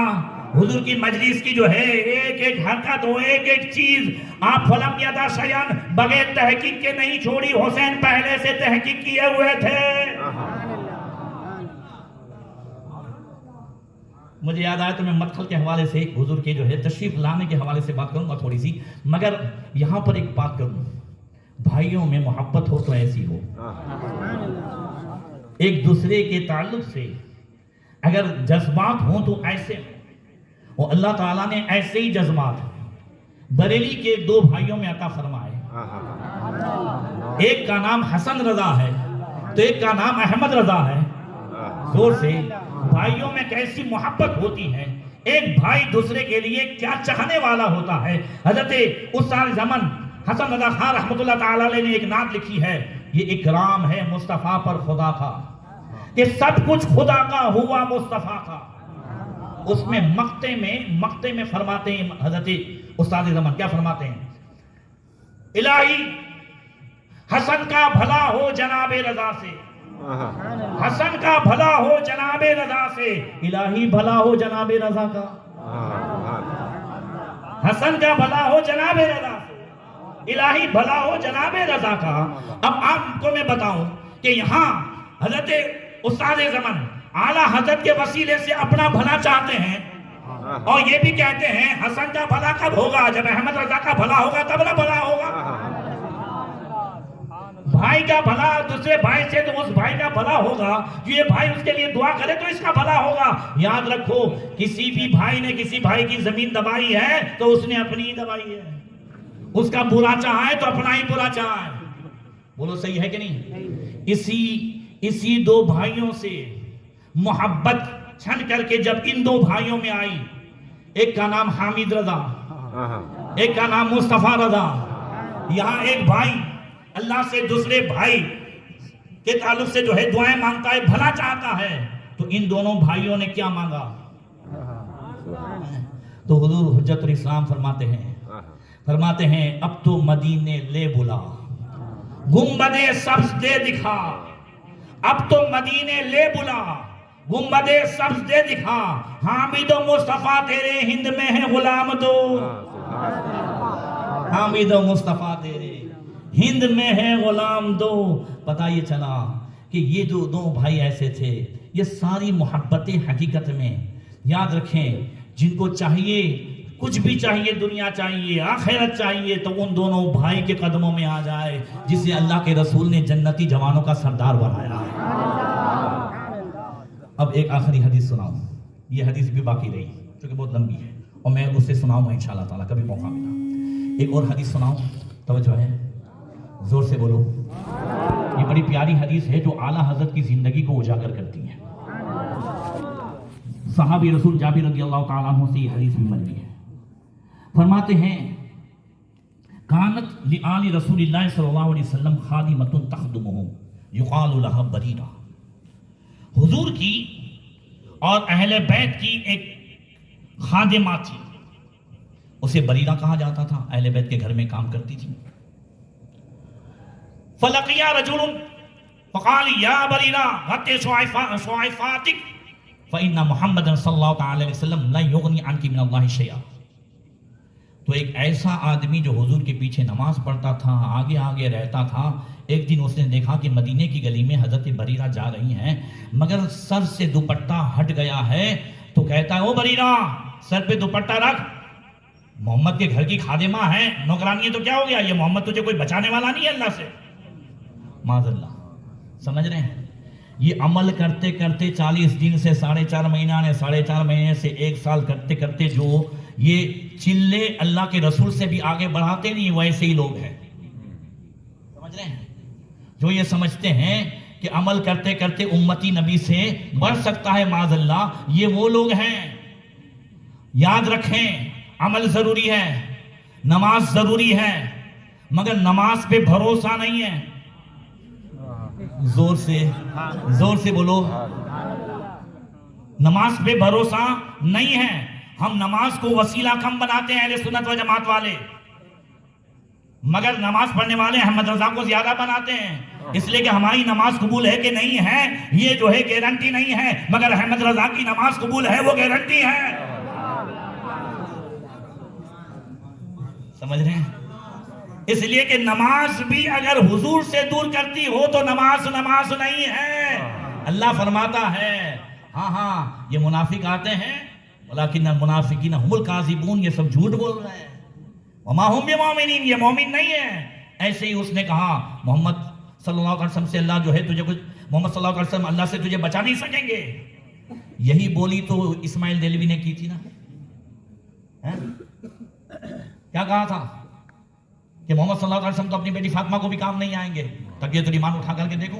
حضور کی مجلس کی جو ہے ایک ایک حرکت ہو, ایک ایک چیز آپ فلم یدا شیان بغیر تحقیق کے نہیں چھوڑی. حسین پہلے سے تحقیق کیے ہوئے تھے. مجھے یاد آیا تو میں مدخل کے حوالے سے حضور کے جو ہے تشریف لانے کے حوالے سے بات کروں گا تھوڑی سی, مگر یہاں پر ایک بات کروں, بھائیوں میں محبت ہو تو ایسی ہو, ایک دوسرے کے تعلق سے اگر جذبات ہوں تو ایسے, اور اللہ تعالیٰ نے ایسے ہی جذبات بریلی کے دو بھائیوں میں عطا فرمائے. ایک کا نام حسن رضا ہے تو ایک کا نام احمد رضا ہے. زور سے, بھائیوں میں کیسی محبت ہوتی ہے, ایک بھائی دوسرے کے لیے کیا چاہنے والا ہوتا ہے. حضرت استاد زمن حسن رضا خان رحمۃ اللہ تعالیٰ علیہ نے ایک نعت لکھی ہے, یہ اکرام ہے مصطفیٰ پر خدا کا کہ سب کچھ خدا کا ہوا مصطفیٰ کا. اس میں مقتے میں فرماتے ہیں حضرت استاد زمان, کیا فرماتے ہیں؟ الہی حسن کا بھلا ہو جناب رضا سے, حسن کا بھلا ہو جناب رضا سے, الہی بھلا ہو جناب رضا کا, حسن کا بھلا ہو جناب رضا سے, الہی بھلا ہو جناب رضا کا. اب آپ کو میں بتاؤں کہ یہاں حضرت استاد زمان اعلیٰ حضرت کے وسیلے سے اپنا بھلا چاہتے ہیں, اور یہ بھی کہتے ہیں حسن کا بھلا کب ہوگا؟ جب احمد رضا کا بھلا ہوگا تب نہ بھلا ہوگا. بھائی کا بھلا دوسرے بھائی سے تو اس بھائی کا بھلا ہوگا, یہ بھائی اس کے لیے دعا کرے تو اس کا بھلا ہوگا. یاد رکھو کسی بھی بھائی نے کسی بھائی کی زمین دبائی ہے تو اس نے اپنی ہی دبائی ہے, اس کا برا چاہا ہے تو اپنا ہی برا چاہا ہے. بولو صحیح ہے کہ نہیں؟ اسی دو بھائیوں سے محبت چھن کر کے جب ان دو بھائیوں میں آئی, ایک کا نام حامد رضا, ایک کا نام مصطفیٰ رضا. یہاں ایک بھائی اللہ سے دوسرے بھائی کے تعلق سے جو ہے دعائیں مانگتا ہے, بھلا چاہتا ہے, تو ان دونوں بھائیوں نے کیا مانگا؟ تو حضور حجت الاسلام فرماتے ہیں اب تو مدینے لے بلا, گنبد سبز دے دکھا, اب تو مدینے لے بلا, گنبد سبز دے دکھا, حامد و مصطفیٰ تیرے ہند میں ہے غلام دو, حامد و مصطفیٰ تیرے ہند میں ہے غلام دو. پتہ یہ چلا کہ یہ جو دو بھائی ایسے تھے, یہ ساری محبتیں حقیقت میں یاد رکھیں, جن کو چاہیے کچھ بھی چاہیے, دنیا چاہیے, آخرت چاہیے, تو ان دونوں بھائی کے قدموں میں آ جائے جسے اللہ کے رسول نے جنتی جوانوں کا سردار بنایا ہے. اب ایک آخری حدیث سناؤں, یہ حدیث بھی باقی رہی چونکہ بہت لمبی ہے, اور میں اسے سناؤں گا انشاءاللہ تعالیٰ کبھی موقع ملا. ایک اور حدیث سناؤں, توجہ ہے, زور سے بولو. یہ بڑی پیاری حدیث ہے جو اعلیٰ حضرت کی زندگی کو اجاگر کرتی ہے. صحابی رسول جابر رضی اللہ تعالیٰ عنہ سے یہ حدیث بھی مروی ہے. فرماتے ہیں کانت لآل رسول اللہ صلی اللہ علیہ وسلم خادمۃ تخدمہم یقال لہا بریرہ. حضور کی اور اہل بیت کی ایک خادمہ تھی، اسے بریرہ کہا جاتا تھا، اہل بیت کے گھر میں کام کرتی تھی. فلقیا رجل فقال یا بریرہ غطِ شعیفاتک فإن محمد صلی اللہ تعالی علیہ وسلم لا یغنی عنک من اللہ شیئا. تو ایک ایسا آدمی جو حضور کے پیچھے نماز پڑھتا تھا، آگے آگے رہتا تھا، ایک دن اس نے دیکھا کہ مدینے کی گلی میں حضرت بریرہ جا رہی ہیں مگر سر سے دوپٹہ ہٹ گیا ہے. تو کہتا ہے او بریرہ سر پہ دوپٹہ رکھ، محمد کے گھر کی خادمہ ہے، نوکرانی ہے تو کیا ہو گیا، یہ محمد تجھے کوئی بچانے والا نہیں ہے اللہ سے. معاذ اللہ. سمجھ رہے ہیں؟ یہ عمل کرتے کرتے 40 دن سے 4.5 مہینہ نے 4.5 مہینے سے 1 سال کرتے کرتے جو یہ چلے اللہ کے رسول سے بھی آگے بڑھاتے نہیں، ویسے ہی لوگ ہیں. سمجھ رہے ہیں؟ جو یہ سمجھتے ہیں کہ عمل کرتے کرتے امتی نبی سے بڑھ سکتا ہے، معاذ اللہ، یہ وہ لوگ ہیں. یاد رکھیں عمل ضروری ہے، نماز ضروری ہے، مگر نماز پہ بھروسہ نہیں ہے. زور سے بولو. نماز پہ بھروسہ نہیں ہے. ہم نماز کو وسیلہ کم بناتے ہیں اہل سنت و جماعت والے، مگر نماز پڑھنے والے احمد رضا کو زیادہ بناتے ہیں، اس لیے کہ ہماری نماز قبول ہے کہ نہیں ہے یہ جو ہے گارنٹی نہیں ہے، مگر احمد رضا کی نماز قبول ہے وہ گارنٹی ہے. سمجھ رہے ہیں؟ اس لیے کہ نماز بھی اگر حضور سے دور کرتی ہو تو نماز نہیں ہے. اللہ فرماتا ہے ہاں یہ منافق آتے ہیں ولیکن المنافقین هم الکاذبون، یہ سب جھوٹ بول رہے ہیں. وما هم بمؤمنین، یہ مومن نہیں ہے. ایسے ہی اس نے کہا محمد صلی اللہ علیہ وسلم سے اللہ جو ہے تجھے کچھ، محمد صلی اللہ علیہ وسلم اللہ سے تجھے بچا نہیں سکیں گے. یہی بولی تو اسماعیل دہلوی نے کی تھی نا. کیا کہا تھا کہ محمد صلی اللہ علیہ وسلم تو اپنی بیٹی فاطمہ کو بھی کام نہیں آئیں گے. تقیۃ الایمان اٹھا کر کے دیکھو،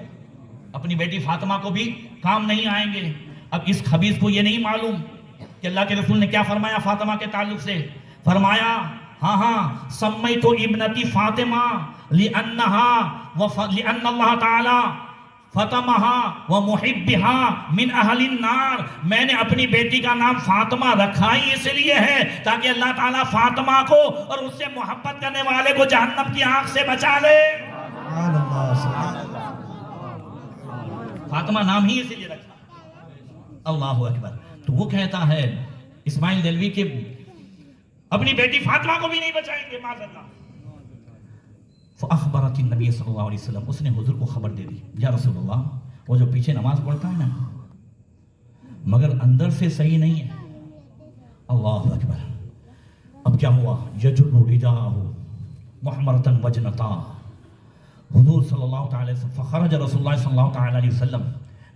اپنی بیٹی فاطمہ کو بھی کام نہیں آئیں گے. اب اس خبیث کو یہ نہیں معلوم کہ اللہ کے رسول نے کیا فرمایا فاطمہ کے تعلق سے. فرمایا ہاں سمیت ابنتی فاطمہ لأن اللہ تعالی فاطمہ ومحبها من اہل النار. میں نے اپنی بیٹی کا نام فاطمہ رکھا ہی اس لیے ہے تاکہ اللہ تعالیٰ فاطمہ کو اور اس سے محبت کرنے والے کو جہنم کی آنکھ سے بچا لے. فاطمہ نام ہی اسی لیے رکھا. اللہ اکبر. تو وہ کہتا ہے اسماعیل دہلوی کے اپنی بیٹی فاطمہ کو بھی نہیں بچائیں گے معاذ اللہ. فاخبرت النبی صلی اللہ علیہ وسلم، اس نے حضور کو خبر دے دی یا رسول اللہ وہ جو پیچھے نماز پڑھتا ہے نا مگر اندر سے صحیح نہیں ہے. اللہ اکبر. اب کیا ہوا؟ یجر رداءہ محمرۃ وجنتا. حضور صلی اللہ تعالی وسلم فخرج رسول اللہ صلی اللہ تعالی علیہ وسلم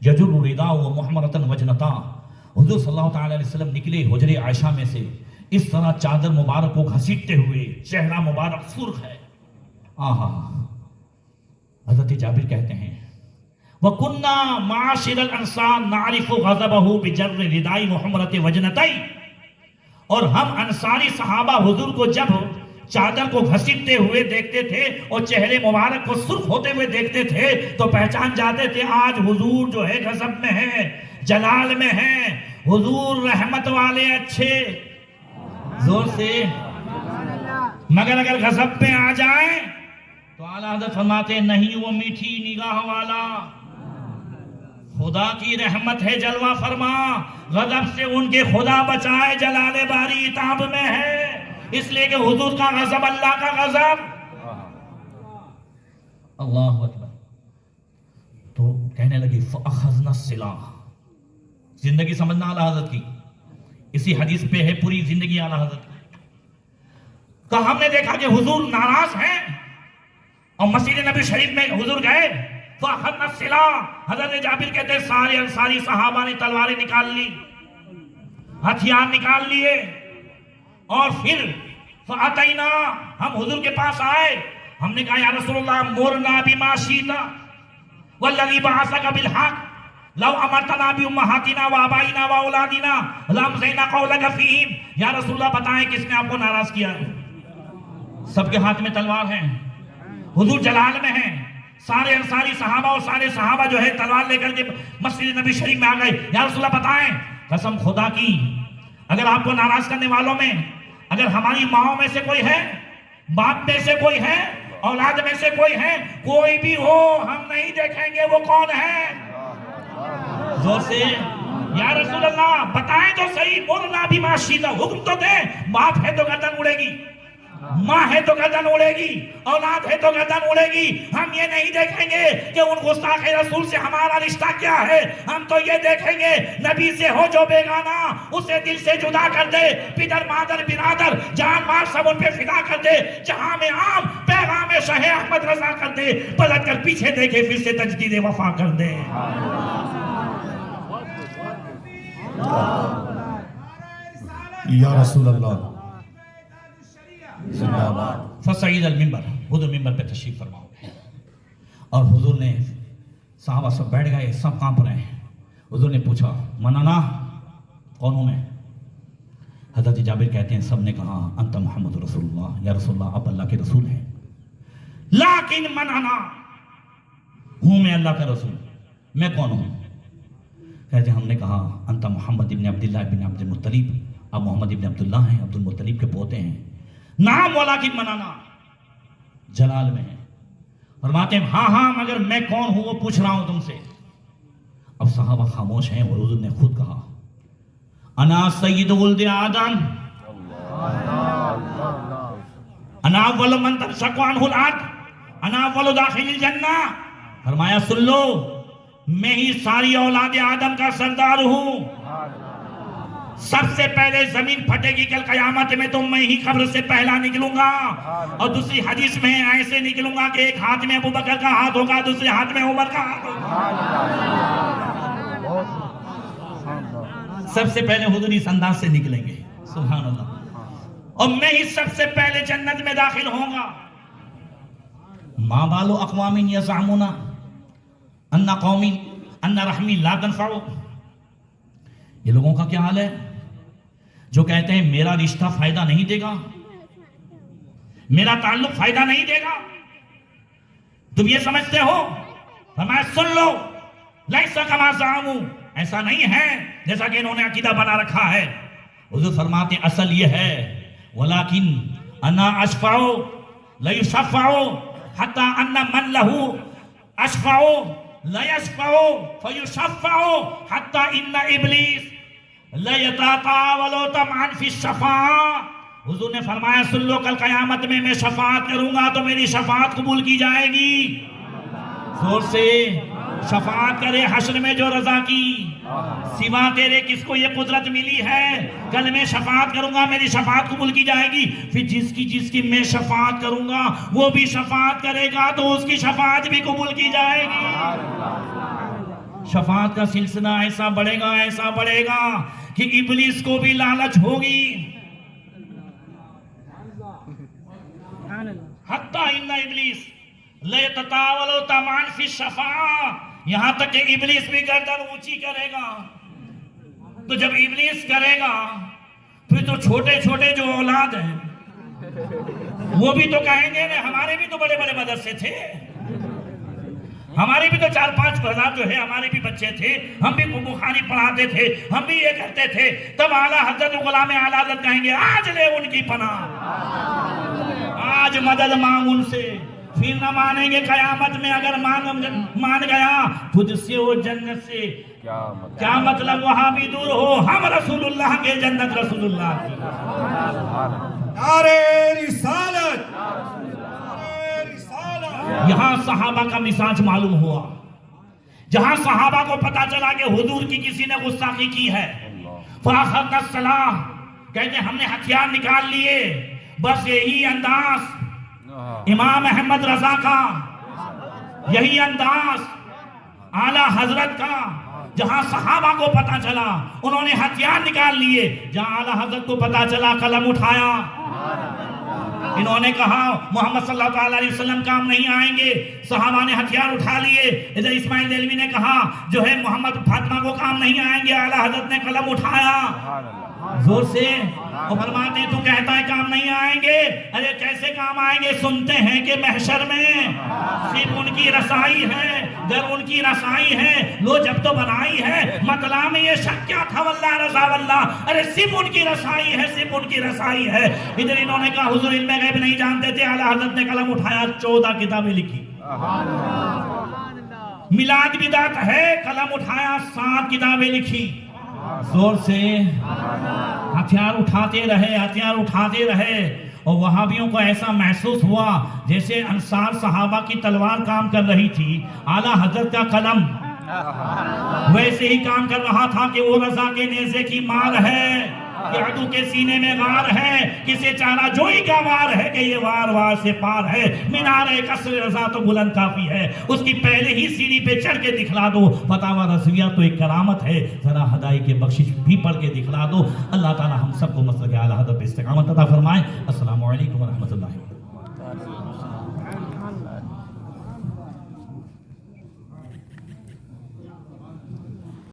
یجر رداءہ محمرۃ وجنتا. حضور صلی اللہ تعالی علیہ وسلم نکلے حجر عائشہ میں سے اس طرح چادر مبارک کو گھسیٹتے ہوئے، چہرہ مبارک سرخ ہے. حضرت جابر کہتے ہیں وَكُنَّا مَعَاشِرَ الْأَنصَارِ نَعْرِفُ غَضَبَهُ بِجَرِّ رِدَاءِ مُحَمَّرَةِ وَجْنَتَيْ. اور ہم انصاری صحابہ حضور کو جب چادر کو گھسیٹتے ہوئے دیکھتے تھے اور چہرے مبارک کو سرخ ہوتے ہوئے دیکھتے تھے تو پہچان جاتے تھے آج حضور جو ہے غضب میں ہے، جلال میں ہے، حضور رحمت والے اچھے. زور سے. مگر اگر غضب پہ آ جائیں تو اعلیٰ حضرت فرماتے ہیں نہیں وہ میٹھی نگاہ والا، خدا کی رحمت ہے جلوہ فرما، غضب سے ان کے خدا بچائے، جلال باری عتاب میں ہے. اس لیے کہ حضور کا غضب اللہ کا غضب. اللہ اکبر. تو کہنے لگی فَأَخَذْنَا السِّلَاحَ. زندگی سمجھنا اعلیٰ حضرت کی، اسی حدیث پہ ہے پوری زندگی اعلیٰ حضرت کی. تو ہم نے دیکھا کہ حضور ناراض ہیں اور مسجد نبی شریف میں حضور گئے. فَأَخَذْنَا السِّلَاحَ. حضرت جابر کہتے ہیں سارے انصاری صحابہ نے تلواریں نکال لی، ہتھیار نکال لیے، اور پھر فَأَتَيْنَا. ہم حضور کے پاس آئے. ہم نے کہا یا رسول اللہ مرنا بما شئت والذی بعثک بالحق لو امرتنا بامہاتنا وآبائنا واولادنا لامضینا قولک فیہم. یا رسول اللہ بتائیں کس نے آپ کو ناراض کیا ہے؟ سب کے ہاتھ میں تلوار ہے، حضور جلال میں ہیں، سارے انصاری صحابہ اور سارے صحابہ جو ہے تلوار لے کر کے مسجد نبی شریف میں آ گئے. یا رسول اللہ بتائیں قسم خدا کی اگر آپ کو ناراض کرنے والوں میں اگر ہماری ماؤں میں سے کوئی ہے، باپ میں سے کوئی ہے، اولاد میں سے کوئی ہے، کوئی بھی ہو ہم نہیں دیکھیں گے وہ کون ہے. زور سے یا رسول اللہ بتائیں تو صحیح. مرنا بما شئت، حکم تو دیں. باپ ہے تو گردن اڑے گی، ماں ہے تو گردن اڑے گی، اولاد ہے تو گردن اڑے گی. ہم یہ نہیں دیکھیں گے کہ ان گستاخ رسول سے ہمارا رشتہ کیا ہے. ہم تو یہ دیکھیں گے نبی سے ہو جو بیگانہ اسے دل سے جدا کر دے. پدر مادر برادر جان مال سب ان پہ فدا کر دے. جہاں میں عام پیغام شہ احمد رضا کر دے. پلٹ کر پیچھے دیکھے پھر سے تجدید وفا کر دے. یا رسول اللہ زندہ باد. فصعید المنبر، حضور منبر پہ تشریف فرما ہوئے اور حضور نے صحابہ سب بیٹھ گئے، سب کانپ رہے ہیں. حضور نے پوچھا منانا کون ہوں میں؟ حضرت جابر کہتے ہیں سب نے کہا انت محمد رسول اللہ، یا رسول اللہ آپ اللہ کے رسول ہیں. لیکن منانا ہوں میں اللہ کا رسول، میں کون ہوں؟ کہتے ہیں ہم نے کہا انت محمد ابن عبداللہ ابن عبد المطلب، آپ محمد ابن عبداللہ ہیں، عبد المطلب کے پوتے ہیں. نام ولیکن منانا جلال میں ہے. فرماتے ہیں ہاں ہاں مگر میں کون ہوں وہ پوچھ رہا ہوں تم سے. اب صحابہ خاموش ہیں اور حضور نے خود کہا انا سید ولد آدم انا اول من تنشق عنہ الارض انا اول داخل الجنہ. فرمایا سن لو میں ہی ساری اولاد آدم کا سردار ہوں. سب سے پہلے زمین پھٹے گی کل قیامت میں تو میں ہی قبر سے پہلا نکلوں گا. اور دوسری حدیث میں ایسے نکلوں گا کہ ایک ہاتھ میں ابو بکر کا ہاتھ ہوگا، دوسرے ہاتھ میں عمر کا ہاتھ ہوگا. سب سے پہلے حضور اس انداز سے نکلیں گے سبحان اللہ. اور میں ہی سب سے پہلے جنت میں داخل ہوں گا. ما بال اقوام یزعمون ان قوم ان رحمی لا تنفع. یہ لوگوں کا کیا حال ہے جو کہتے ہیں میرا رشتہ فائدہ نہیں دے گا، میرا تعلق فائدہ نہیں دے گا. تم یہ سمجھتے ہو؟ فرمایا سن لو لیس کما زعموا، ایسا نہیں ہے جیسا کہ انہوں نے عقیدہ بنا رکھا ہے. حضور فرماتے ہیں اصل یہ ہے ولیکن انا اشفع لیشفع حتی ان من له اشفع لیشفع فیشفع حتی ان ابلیس لیتطاول طمعا فی الشفاعہ. حضور نے فرمایا سن لو کل قیامت میں شفاعت کروں گا تو میری شفاعت قبول کی جائے گی. زور سے شفاعت کرے حشر میں جو رضا کی، سوا تیرے کس کو یہ قدرت ملی ہے؟ کل میں شفاعت کروں گا میری شفاعت قبول کی جائے گی. پھر جس کی میں شفاعت کروں گا وہ بھی شفاعت کرے گا تو اس کی شفاعت بھی قبول کی جائے گی. شفاعت کا سلسلہ ایسا بڑھے گا کہ ابلیس کو بھی لالچ ہوگی. حتی ان ابلیس لیتطاول طمعا فی الشفاعہ، یہاں تک کہ ابلیس بھی گردن اونچی کرے گا. تو جب ابلیس کرے گا پھر تو چھوٹے چھوٹے جو اولاد ہیں وہ بھی تو کہیں گے ہمارے بھی تو بڑے بڑے مدرسے تھے، ہمارے بھی تو 4-5 برادر جو ہے ہمارے بھی بچے تھے، ہم بھی بخاری پڑھاتے تھے، ہم بھی یہ کرتے تھے. تب اعلیٰ حضرت غلام اعلیٰ حضرت کہیں گے آج لے ان کی پناہ، آج مدد مانگ ان سے. پھر نہ مانیں گے قیامت میں. اگر مان گیا خود سے وہ جنت سے کیا مطلب وہاں بھی دور ہو. ہم رسول اللہ کے جنت رسول اللہ کی. نعرہ رسالت. یہاں صحابہ کا مزاج معلوم ہوا. جہاں صحابہ کو پتا چلا کہ حضور کی کسی نے گستاخی کی ہے، فاخذنا السلاح، کہتے ہم نے ہتھیار نکال لیے. بس یہی انداز امام احمد رضا کا، یہی انداز اعلیٰ حضرت کا. جہاں صحابہ کو پتا چلا انہوں نے ہتھیار نکال لیے، جہاں اعلیٰ حضرت کو پتا چلا قلم اٹھایا. انہوں نے کہا محمد صلی اللہ علیہ وسلم کام نہیں آئیں گے، صحابہ نے ہتھیار اٹھا لیے. ادھر اسماعیل دہلوی نے کہا جو ہے محمد فاطمہ کو کام نہیں آئیں گے، اعلیٰ حضرت نے قلم اٹھایا زور سے اور فرماتے ہیں تو کہتا ہے کام نہیں آئیں گے، ارے کیسے کام آئیں گے؟ سنتے ہیں کہ محشر میں صرف ان کی رسائی ہے، گر ان کی رسائی ہے لو جب تو بنائی ہے، مطلع میں یہ شک کیا تھا واللہ رضا واللہ، ارے صرف ان کی رسائی ہے، صرف ان کی رسائی ہے. ادھر انہوں نے کہا حضور علم غیب نہیں جانتے تھے، اعلیٰ حضرت نے قلم اٹھایا 14 کتابیں لکھی. میلاد بدعت ہے، قلم اٹھایا 7 کتابیں لکھی. زور سے ہتھیار اٹھاتے رہے، ہتھیار اٹھاتے رہے. اور وہابیوں کو ایسا محسوس ہوا جیسے انصار صحابہ کی تلوار کام کر رہی تھی، اعلیٰ حضرت کا قلم ویسے ہی کام کر رہا تھا کہ وہ رضا کے نیزے کی مار ہے، کہ عدو کے سینے میں غار ہے، کسے چارہ جوئی کا وار ہے کہ یہ وار وار سے پار ہے. مینار قصر رضا تو بلند کافی ہے، اس کی پہلے ہی سیڑھی پہ چڑھ کے دکھلا دو. فتاوی رضویہ تو ایک کرامت ہے، ذرا ہدائی کے بخشش بھی پڑھ کے دکھلا دو. اللہ تعالی ہم سب کو مسلک اعلیٰ حضرت پہ استقامت عطا فرمائے. السلام علیکم ورحمۃ اللہ.